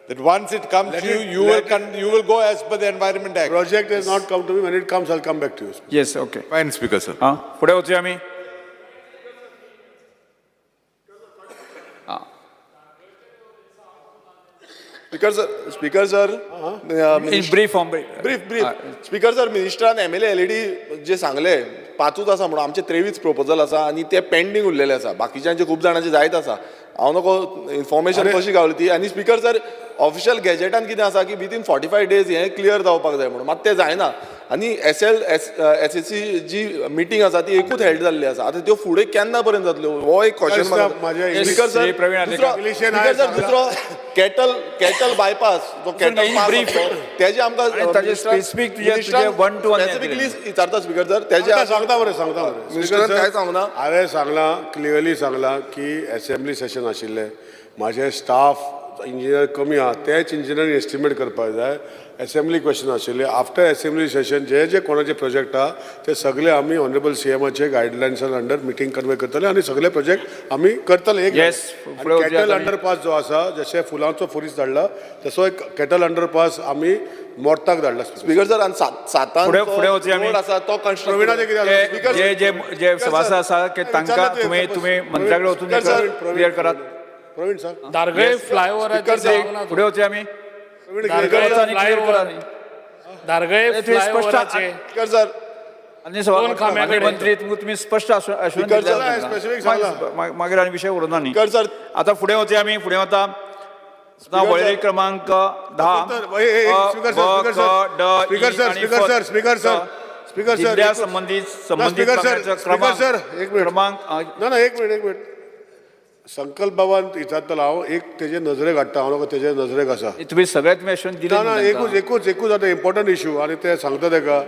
that once it comes to you, you will go as per the Environment Act. project has not come to me. When it comes, I'll come back to you. Yes okay. Fine, Speaker sir. हां फुडें वचया आमी. Speaker sir in brief form brief speaker sir मिनिस्टरान MLA LED जे सांगले 5च आसा म्हणून आमचे 23 प्रपोजल आसा आनी ते पेंडींग उरलेले आसा बाकीच्यांचे खूब जाणांचे जायत आसा. हांव नको इन्फॉर्मेशन कशी गावली ती आनी स्पीकर सर ऑफिशियल गॅजेटान कितें आसा की विथीन 45 days हें क्लियर जावपाक जाय म्हणून मात तें जायना आनी SSC जी मिटींग आसा ती एकूच हेल्ड जाल्ली आसा. आतां त्यो फुडें केन्ना पर्यंत जातल्यो हो एक क्वेश्चन स्पीकर सर दुसरो कॅटल बायपास जो कॅटल brief. तेजे आमकां ताजे specific तुजे 1 to 1 स्पेसिफिकली विचारता स्पीकर सर तेजे सांगता बरें मिनिस्टरान काय सांगना. हांवें सांगलां क्लियरली सांगलां की असेंब्ली सेशन आशिल्लें म्हाजे स्टाफ इंजिनियर कमी आहा तेच इंजिनियरींग एस्टिमेट करपाक जाय. असेंब्ली क्वेश्चन आशिल्ले आफ्टर असेंब्ली सेशन जे कोणाचे प्रोजेक्ट आहा ते सगळे आमी ऑनरेबल सीएमाचे गायडलायन्सान अंडर मिटींग कन्वे करतले आनी सगळे प्रोजेक्ट आमी करतले. एक Yes, कॅटल अंडरपास जो आसा जशे फुलांचो फुरीस धाडला तसो एक कॅटल अंडरपास आमी मोर्ताक धाडला. स्पीकर सर आणि सातान फुडें वचया आमी. रोड आसा तो प्रवीणाचे कितें जालें? स्पीकर जे जे जे सभासद आसा की तांकां तुमी मंत्र्या कडेन वचून क्लियर करात. प्रवीण सर दारगळे फ्लायओव्हराचे फुडें वचया आमी. दारगळे फ्लायओव्हराचे स्पीकर सर आनी दोन खांब्या मागीर कडेन. मंत्री तुमी स्पश्ट स्पीकर सर, specific सांगला. मागीर आनी विशय उरना न्ही. स्पीकर सर आतां फुडें वचया आमी. फुडें वता वळेरी क्रमांक 10 जिल्ल्या संबंधीत स्पीकर सर क्रमांक एक मिनिट संकल्प बाबान विचारतलो हांव एक तेजे नजरेक हाडटा हांव नका तेजे नजरेक आसा तुम्ही सगळ्यात मेशन दिले ना ना एकूच आतां इम्पॉर्टंट इशू आनी ते सांगता तेका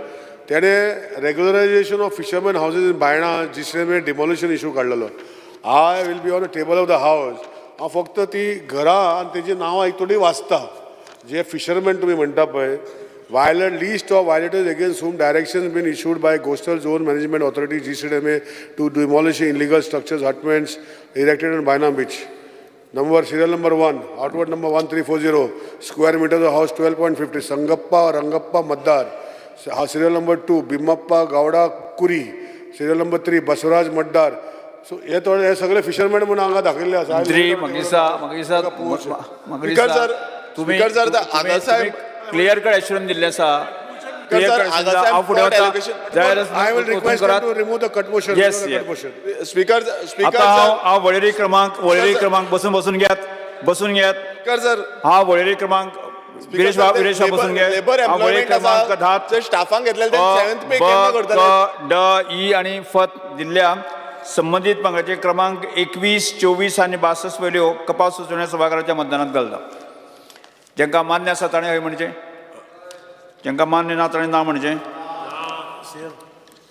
तेणे regularisation of fisherman houses in Baina जिसरे डिमोलिशन इशू काडलेलो I will be on the table of the house हांव फक्त ती घरां आनी तेजी नांवां एक थोडी वाचता जे फिशरमॅन तुमी म्हणटा पळय violent list of violators against whom directions been issued by Coastal Zone Management Authority GCDMA to demolish illegal structures, hutments erected on Bainam Beach. Serial number 1, outward number 1340, square meters of house 12.50, Sangappa, Rangappa, Maddar. Serial number 2, Bimappa, Gowda, Kuri. Serial number 3, Baswaraj, Maddar. So, हे सगळे fisherman म्हणून हांगा दाखयल्ले आसा. मंत्री मगीसा तुम्ही clear cut assurance दिल्ले आसा clear I will request them to remove the cut motion. Yes, speaker आता हांव वळेरी क्रमांक बसून घेयात स्पीकर सर हा वळेरी क्रमांक विरेश बसून घे लेबर हा वळेरी एम्प्लॉयमेंट क्रमांक 10 स्टाफांक घेतलेले 7th पे केन्ना करतले ड ई आणि फत दिल्ल्या संबंधित पंगडाचे क्रमांक 21, 24 आणि 62 वयल्यो कपात सुचोवण्या सभाघराच्या मतदानात घालता जांकां मान्य आसा ताणें हय म्हणजे जांकां मान्य ना ताणें ना म्हणजे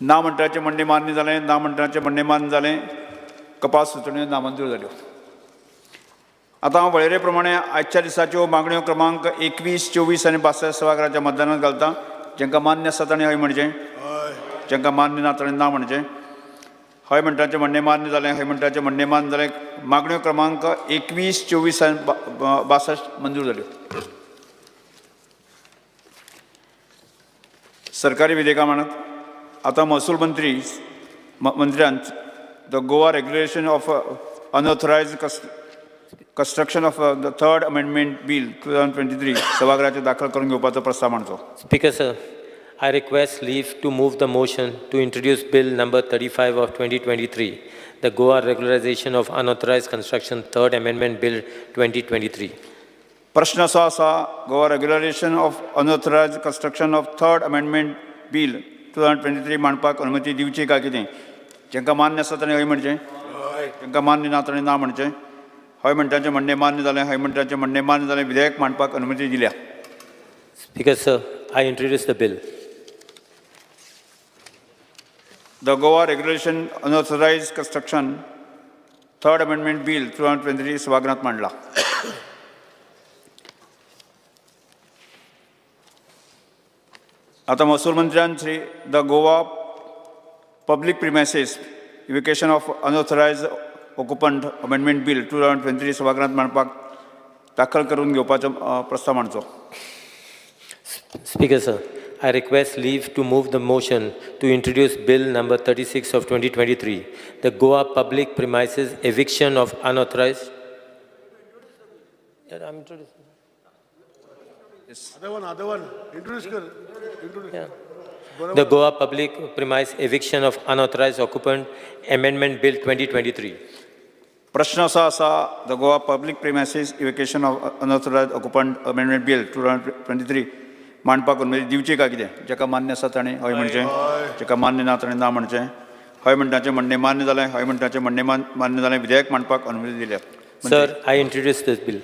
ना म्हणटाचे म्हणणे मान्य जालें ना म्हणटाचे म्हणणे मान्य जालें कपात सुचोवण्यो नामंजूर जाल्यो आतां हांव वळेरे प्रमाणे आजच्या दिसाच्यो मागण्यो क्रमांक 21, 24 आनी 62 सभाघराच्या मतदानात घालता जांकां मान्य आसा ताणें हय म्हणजे जांकां मान्य ना ताणें ना म्हणजे हय म्हणटाचें म्हणणें मान्य जालें हय म्हणटाचें म्हणणें मान्य जालें मागण्यो क्रमांक 21, 24 आनी 62 मंजूर जाल्यो सरकारी विधेयकां म्हणत आतां महसूल मंत्र्यान the Goa regulation of unauthorised construction of the third amendment bill 2023 सभाघराचेर दाखल करून घेवपाचो प्रस्ताव मांडचो speaker sir I request leave to move the motion to introduce Bill number 35 of 2023, the Goa Regularization of Unauthorized Construction, Third Amendment Bill 2023. प्रश्न असो आसा Goa regularisation of unauthorised construction of third amendment bill 2023 मांडपाक अनुमती दिवची काय कितें जांकां मान्य आसा ताणें हय म्हणचें जांकां मान्य ना ताणें ना म्हणचें हय म्हणटाचें म्हणणें मान्य जालें हय म्हणटाचें म्हणणें मान्य जालें विधेयक मांडपाक अनुमती दिल्या Speaker sir, I introduce the bill. The Goa Regulation Unauthorized Construction Third Amendment Bill 2023 सभागृहात मांडला आता महसूल मंत्र्यान Shri the Goa public premises eviction of unauthorised occupant amendment bill 2023 सभागृहात मांडपाक दाखल करून घेवपाचो प्रस्ताव मांडचो Speaker sir, I request leave to move the motion to introduce Bill number 36 of 2023, the Goa Public Premises Eviction of Unauthorized. Yeah, I'm introducing. Other one. Introduce. Yeah. The Goa Public Premise Eviction of Unauthorized Occupant Amendment Bill 2023. प्रश्न असा आसा the Goa public premises eviction of unauthorised occupant amendment bill 2023 मांडपाक अनुमती दिवची काय कितें जाका मान्य आसा ताणें हय म्हणचें जाका मान्य ना ताणें ना म्हणचें हय म्हणटाचें म्हणणें मान्य जालें हय म्हणटाचें म्हणणें मान्य जालें विधेयक मांडपाक अनुमती दिल्या Sir, I introduce this bill.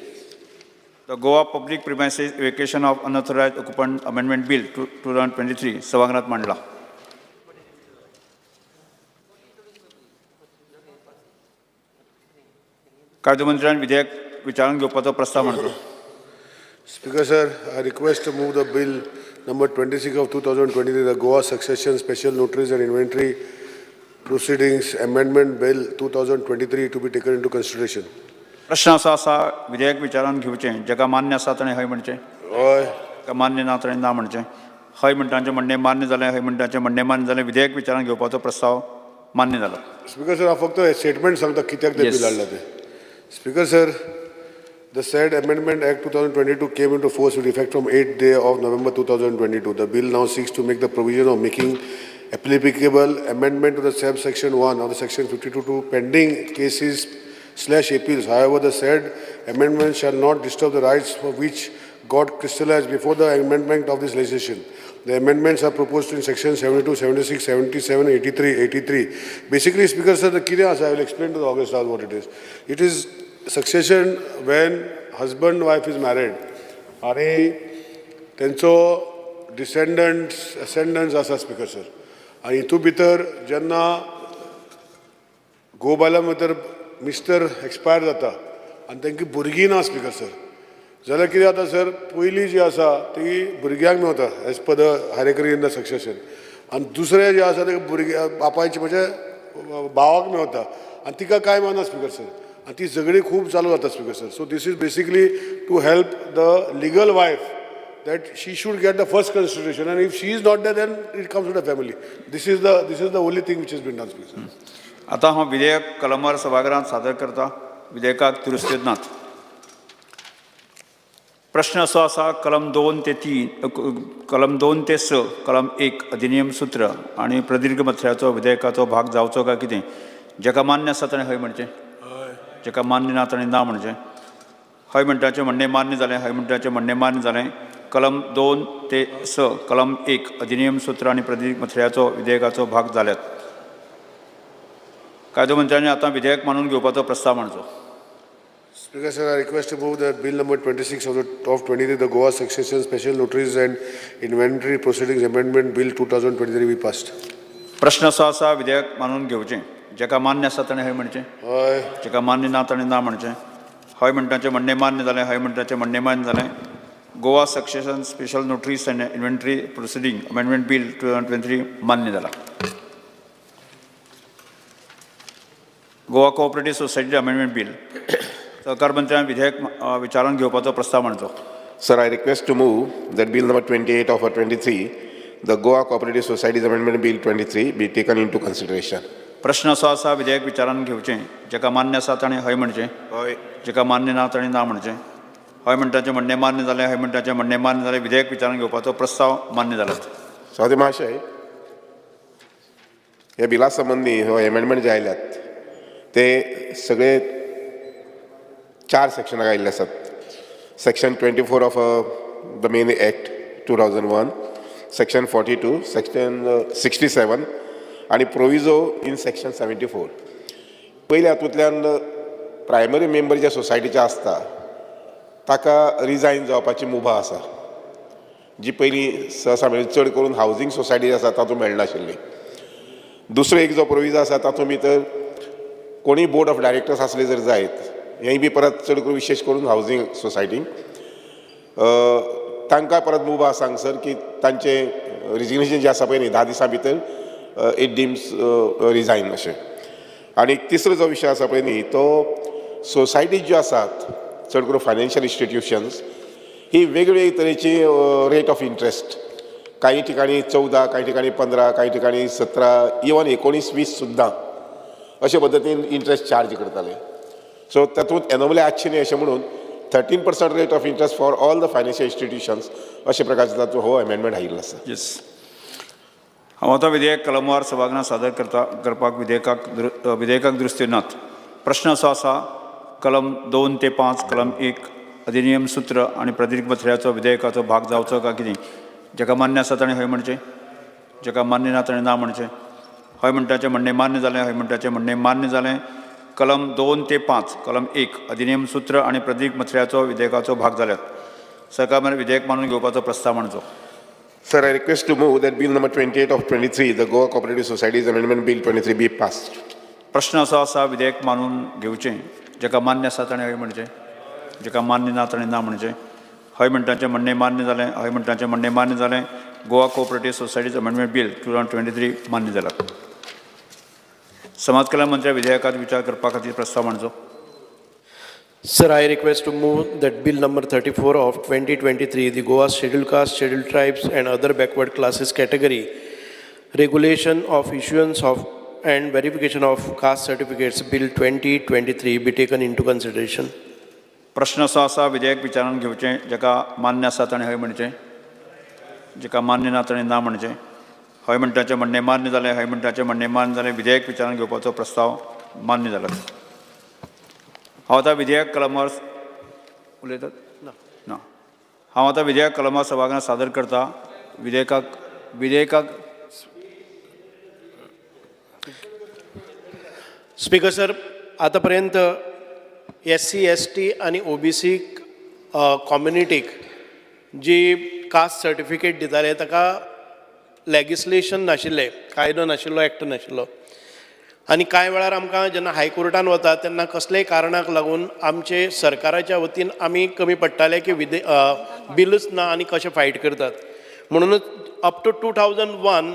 The Goa public premises eviction of unauthorised occupant amendment bill 2023 सभागृहात मांडला कायदोमंत्र्यान विधेयक विचारून घेवपाचो प्रस्ताव मांडलो Speaker sir, I request to move the bill number 26 of 2023, the Goa Succession Special Notaries and Inventory Proceedings Amendment Bill 2023 to be taken into consideration. प्रश्न असो आसा विधेयक विचारान घेवचें जाका मान्य आसा ताणें हय म्हणचें हय जाका मान्य ना ताणें ना म्हणचें हय म्हणटाचें म्हणणें मान्य जालें हय म्हणटाचें म्हणणें मान्य जालें विधेयक विचारान घेवपाचो प्रस्ताव मान्य जालो स्पीकर सर हांव फक्त स्टेटमेंट सांगता कित्याक ते बिल हाडला तें speaker sir The said Amendment Act 2022 came into force with effect from 8th day of November 2022. The bill now seeks to make the provision of making applicable amendment to the subsection 1 of the section 52 to pending cases/appeals. However, the said amendment shall not disturb the rights for which got crystallized before the amendment of this legislation. The amendments are proposed in section 72, 76, 77, 83, 83. Basically, Speaker sir, the key I will explain to the August House what it is. It is succession when husband wife is married. आणि त्यांचो डिसेंडंट्स असेंडंट्स आसा speaker sir आनी हितू भितर जेन्ना घोव बायलां भितर mister expire जाता आनी तांकां भुरगीं ना स्पीकर सर जाल्यार कितें जाता सर पयलीं जी आसा ती भुरग्यांक मेवता एज पर द हायरेकरी इन द सक्सेशन आनी दुसरें जें आसा तें भुरग्या बापायचे म्हणजे भावाक मेवता आनी तिका कांय मेळना स्पीकर सर आनी ती झगडी खूब चालू जाता speaker sir so this is basically to help the legal wife that she should get the first consideration and if she is not there then it comes to the family. This is the only thing which has been done, please. आता हांव विधेयक Kalmar सभागृहांत सादर करता विधेयकाक दुरुस्त्यो नात. प्रश्न असो आसा कलम 2 ते 3 कलम 2 ते 6 कलम 1 अधिनियम सूत्र आनी प्रदीर्घ मथळ्याचो विधेयकाचो भाग जावचो काय कितें जेका मान्य आसा ताणें हय म्हणचें जेका मान्य ना ताणें ना म्हणचें हय म्हणटाचें म्हणणें मान्य जालें हय म्हणटाचें म्हणणें मान्य जालें. कलम 2 ते 6 कलम 1 अधिनियम सूत्र आनी प्रदीर्घ मथळ्याचो विधेयकाचो भाग जाल्यात. कायदो मंत्र्यांनी आतां विधेयक मानून घेवपाचो प्रस्ताव मांडचो. Speaker sir, I request to move that bill number 26 of 23, the Goa Succession Special Notaries and Inventory Proceedings Amendment Bill 2023 be passed. प्रश्न असो आसा विधेयक मानून घेवचें जेका मान्य आसा ताणें हय म्हणचें हय जेका मान्य ना ताणें ना म्हणचें. हय म्हणटाचें म्हणणें मान्य जालें हय म्हणटाचें म्हणणें मान्य जालें. Goa succession special notaries and inventory proceeding amendment bill 2023 मान्य जाला. Goa cooperative society amendment bill सहकार मंत्र्यान विधेयक विचारान घेवपाचो प्रस्ताव मांडचो. Sir, I request to move that bill number 28 of 23, the Goa Cooperative Societies Amendment Bill 23 be taken into consideration. प्रश्न असो आसा विधेयक विचारान घेवचें जेका मान्य आसा ताणें हय म्हणचें हय जेका मान्य ना ताणें ना म्हणचें. हय म्हणटाचें म्हणणें मान्य जालें हय म्हणटाचें म्हणणें मान्य जालें. विधेयक विचारान घेवपाचो प्रस्ताव मान्य जाला. स्वाती महाशय ह्या बिला संबंधी हो अमेंडमेंट जे आयल्यात ते सगळे 4 सेक्शनाक आयिल्ले आसात. Section 24 of the main act 2001, section 42, section 67 आणि प्रोविजो इन सेक्शन 74. पयल्या हातूंतल्यान प्रायमरी मेंबर जे सोसायटीचे आसता ताका रिजायन जावपाची मुभा आसा जी पयलीं सहसा म्हणजे चड करून हावजींग सोसायटी आसा तातूंत मेळनाशिल्ली. दुसरो एक जो प्रोविजो आसा तातूंत भितर कोणी बोर्ड ऑफ डायरेक्टर्स आसले जर जायत हेंय बी परत चड करून विशेश करून हावजींग सोसायटींक तांकां परत मुभा आसा हांगसर की तांचें रिजिग्नेशन जें आसा पळय न्ही 10 दिसां भितर इट डिम्स रिजायन अशें. आनी तिसरो जो विशय आसा पळय न्ही तो सोसायटी ज्यो आसात चड करून फायनान्शियल इन्स्टिट्यूशन्स ही वेगवेगळी तरेची रेट ऑफ इंट्रस्ट काही ठिकाणी 14 काही ठिकाणी 15 काही ठिकाणी 17 इवन 19-20 सुद्दां अशे पद्दतीन इंट्रस्ट चार्ज करताले. सो तातूंत एनोमली आसची न्ही अशें म्हणून 13% rate of interest for all the financial institutions अशे प्रकारचे तातूंत हो अमेंडमेंट आयिल्लो आसा. येस हांव आतां विधेयक कलमवार सभागृहांत सादर करपाक विधेयकाक दुरुस्त्यो नात. प्रश्न असो आसा कलम 2 ते 5 कलम 1 अधिनियम सूत्र आनी प्रदीर्घ मथळ्याचो विधेयकाचो भाग जावचो काय कितें जेका मान्य आसा ताणें हय म्हणचें जेका मान्य ना ताणें ना म्हणचें. हय म्हणटाचें म्हणणें मान्य जालें हय म्हणटाचें म्हणणें मान्य जालें. कलम 2 ते 5 कलम 1 अधिनियम सूत्र आनी प्रदीर्घ मथळ्याचो विधेयकाचो भाग जाल्यात. सरकार विधेयक मानून घेवपाचो प्रस्ताव मांडचो. Sir, I request to move that bill number 28 of 23, the Goa Cooperative Societies Amendment Bill 23 be passed. प्रश्न असो आसा विधेयक मानून घेवचें जेका मान्य आसा ताणें हय म्हणचें जेका मान्य ना ताणें ना म्हणचें. हय म्हणटाचें म्हणणें मान्य जालें हय म्हणटाचें म्हणणें मान्य जालें. Goa cooperative societies amendment bill 2023 मान्य जाला. समाज कल्याण मंत्र्या विधेयकात विचार करपा खातीर प्रस्ताव मांडचो. Sir, I request to move that bill number 34 of 2023, the Goa Scheduled Caste, Scheduled Tribes and other backward classes category, regulation of issuance of and verification of caste certificates, Bill 2023 be taken into consideration. प्रश्न असो आसा विधेयक विचारान घेवचें जेका मान्य आसा ताणें हय म्हणचें जेका मान्य ना ताणें ना म्हणचें. हय म्हणटाचें म्हणणें मान्य जालें हय म्हणटाचें म्हणणें मान्य जालें. विधेयक विचारान घेवपाचो प्रस्ताव मान्य जाला. हांव आतां विधेयक कलमार उलयतात ना हांव आतां विधेयक कलमार सभागृहांत सादर करता विधेयकाक स्पीकर सर, आतापर्यंत SC, ST आणि OBC कम्युनिटीक जी कास्ट सर्टिफिकेट दिताले ताका लेजिस्लेशन नाशिल्लें, कायदो नाशिल्लो, एक्ट नाशिल्लो. आनी कांय वेळार आमकां जेन्ना हायकोर्टान वता तेन्ना कसलेय कारणाक लागून आमचे सरकाराच्या वतीन आमी कमी पडटाले की बिलूच ना आनी कशें फायट करतात. म्हणूनच अप टू 2001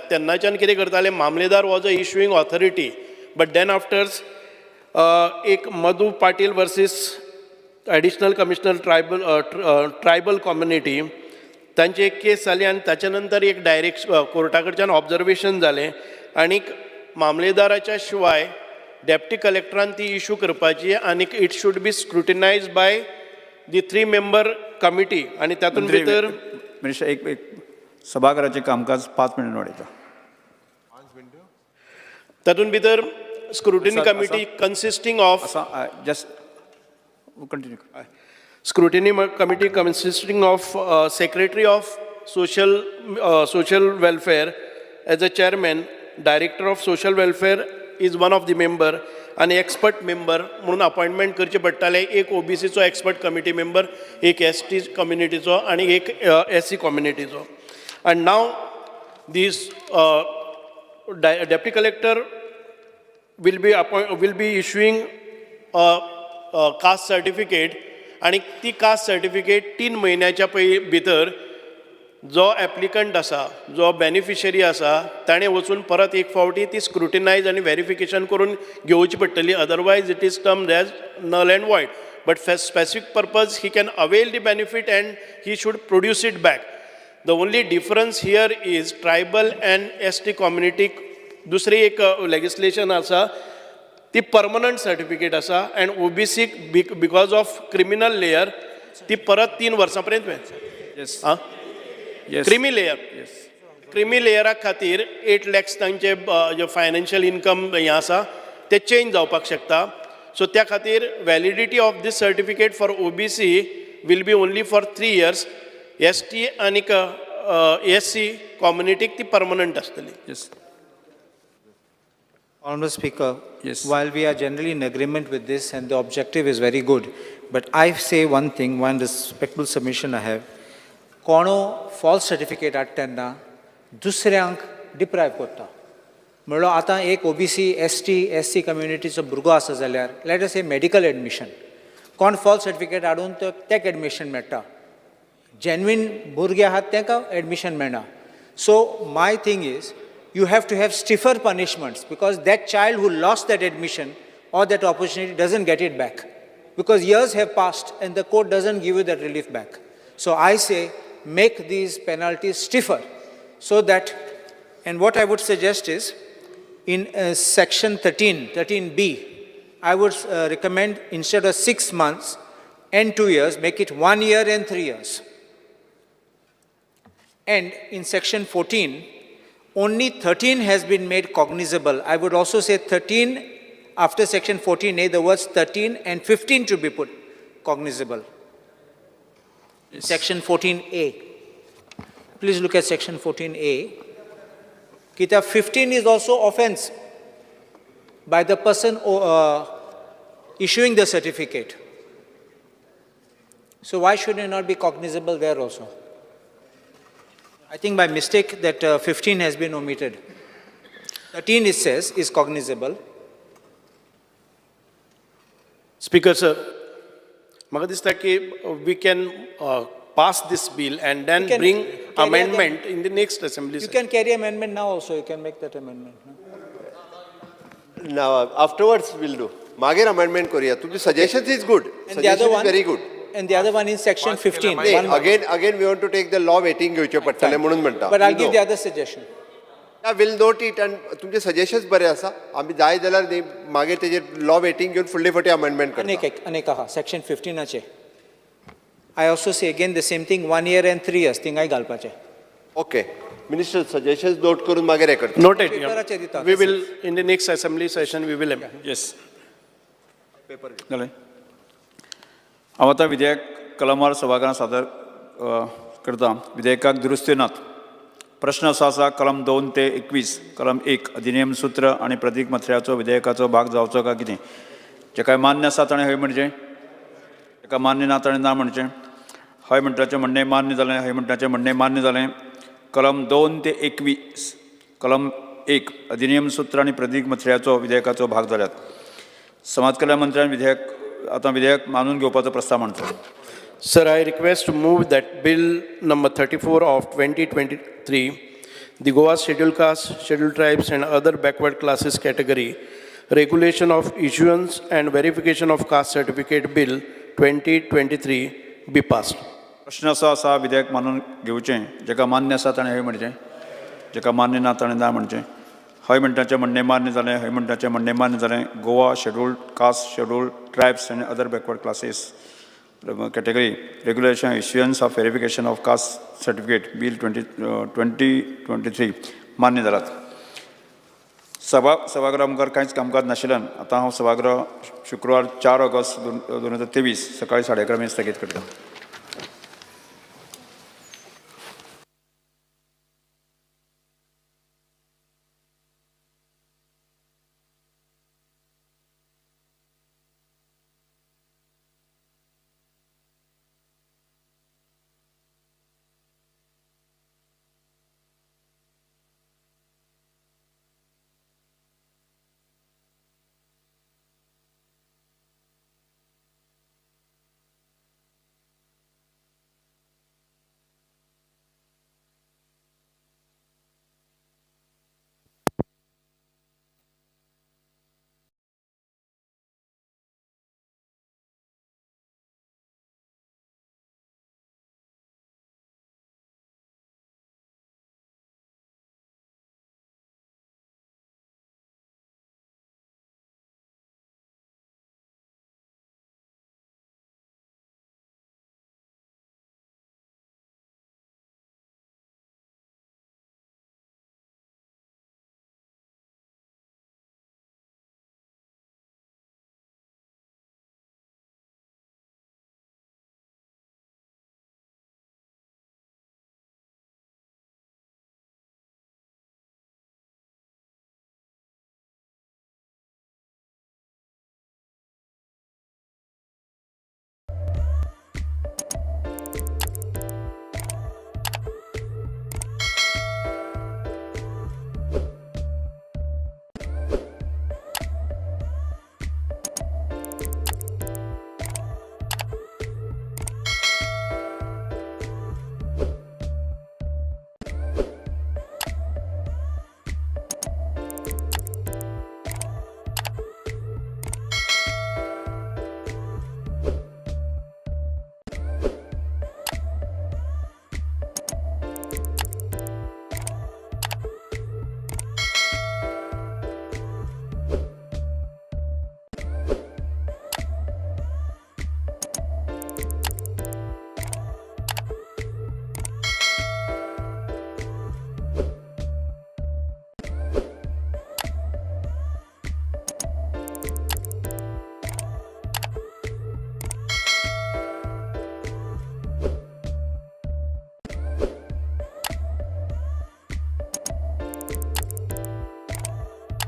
तेन्नाच्यान कितें करताले, मामलेदार was a issuing authority, but then afters एक Madhu Patil versus additional commissioner tribal community तांची एक केस जाली आनी ताच्या नंतर एक कोर्टा कडच्यान ऑब्जर्वेशन जालें आनीक मामलेदाराच्या शिवाय डेप्टी कलेक्टरान ती इशू करपाची आनीक it should be scrutinise by the 3 member committee. आनी तातूंत भितर मिनिस्टर एक सभाघराचें कामकाज 5 मिनट वाडयता. तातूंत भितर scrutiny committee consisting of just continue. Scrutiny committee consisting of Secretary of Social Welfare as a chairman, Director of Social Welfare is one of the member, and expert member म्हणून appointment करचे पडटाले. एक OBCचो expert committee member, एक ST कम्युनिटीचो आणि एक SC कम्युनिटीचो. And now this deputy collector will be issuing a caste certificate. आणि ती caste certificate 3 महिन्याच्या भितर जो एप्लिकंट आसा, जो बेनिफिशरी आसा, ताणें वचून परत एक फावटी ती स्क्रुटिनायज आनी व्हेरिफिकेशन करून घेवची पडटली. Otherwise it is termed as null and void. But for specific purpose he can avail the benefit and he should produce it back. The only difference here is tribal and ST कम्युनिटीक दुसरी एक legislation आसा, ती permanent certificate आसा. And OBC because of criminal layer ती परत 3 वर्सां पर्यंत क्रिमी लेयरा खातीर 8 lakhs तांचे जे फायनान्शियल इनकम हें आसा ते चेंज जावपाक शकता. सो त्या खातीर validity of this certificate for OBC will be only for 3 years. ST आनी SC कम्युनिटीक ती परमनंट आसतली. Yes. Honourable Speaker, yes. While we are generally in agreement with this and the objective is very good, but I say one thing, one respectful submission I have. कोणो false certificate हाडटा तेन्ना दुसऱ्यांक डिप्रायव करता. म्हणलो आतां एक OBC, ST, SC कम्युनिटीचो भुरगो आसा जाल्यार लेट अस से मेडिकल एडमिशन, कोण false certificate हाडून ताका एडमिशन मेळटा. जेन्युइन भुरगे आहात तांकां एडमिशन मेळना. So my thing is, you have to have stiffer punishments because that child who lost that admission or that opportunity doesn't get it back because years have passed and the court doesn't give you that relief back. So I say make these penalties stiffer so that, and what I would suggest is in section 13B, I would recommend instead of 6 months and 2 years, make it 1 year and 3 years. And in section 14, only 13 has been made cognizable. I would also say 13, after section 14A, the words 13 and 15 to be put cognizable. Yes. Section 14A. Please look at section 14A. Kitab 15 is also offense by the person issuing the certificate. So why should it not be cognizable there also? I think by mistake that 15 has been omitted. 13 it says is cognizable. Speaker sir, म्हाका दिसता की we can pass this bill and then bring amendment in the next assembly. You can carry amendment now also. You can make that amendment. Now afterwards we'll do. Magir amendment koriya. Tumchi suggestions is good. And suggestion the other one, is very good. And the other one is section 15. Again we want to take the law waiting घेवचे पडटले म्हणून म्हणटा. But I'll give the other suggestion. I will note it and तुमचे suggestions बरे आसा. आमी जाय जाल्यार मागीर तेजेर law waiting घेवन फुडली फावटी amendment करता. अनेक आहा section 15 चे. I also say again the same thing, 1 year and 3 years थिंगाय घालपाचे. Okay. Minister, suggestions note करून मागीर हे करता. Noted. Yeah. We will in the next assembly session we will. Yes. जालें. हांव आतां विधेयक कलमार सभाघरांत सादर करता. विधेयकाक दुरुस्ती नात. प्रश्न असो आसा कलम 2 ते 21 कलम 1 अधिनियम सूत्र आणि प्रतीक मथळ्याचो विधेयकाचो भाग जावचो काय कितें जेका मान्य आसा ताणें हय म्हणचें जेका मान्य ना ताणें ना म्हणचें हय म्हणटाचें म्हणणें मान्य जालें हय म्हणटाचें म्हणणें मान्य जालें कलम 2 ते 21 कलम 1 अधिनियम सूत्र आणि प्रतीक मथळ्याचो विधेयकाचो भाग जाल्यात समाज कल्याण मंत्र्यान विधेयक मानून घेवपाचो प्रस्ताव मांडचो Sir, I request to move that Bill number 34 of 2023, the Goa Scheduled Caste, Scheduled Tribes and other backward classes category, regulation of issuance and verification of caste certificate Bill 2023 be passed. प्रश्न असो आसा विधेयक मानून घेवचें जेका मान्य आसा ताणें हय म्हणचें जेका मान्य ना ताणें ना म्हणचें हय म्हणटाचें म्हणणें मान्य जालें हय म्हणटाचें म्हणणें मान्य जालें Goa scheduled caste scheduled tribes आनी other backward classes category regulation issuance of verification of caste certificate bill 2023 मान्य जालात सभागृहा मुखार कांयच कामकाज नाशिल्ल्यान आतां हांव सभागृह शुक्रवार 4 ऑगस्ट 2023 सकाळीं 11:30 स्थगीत करता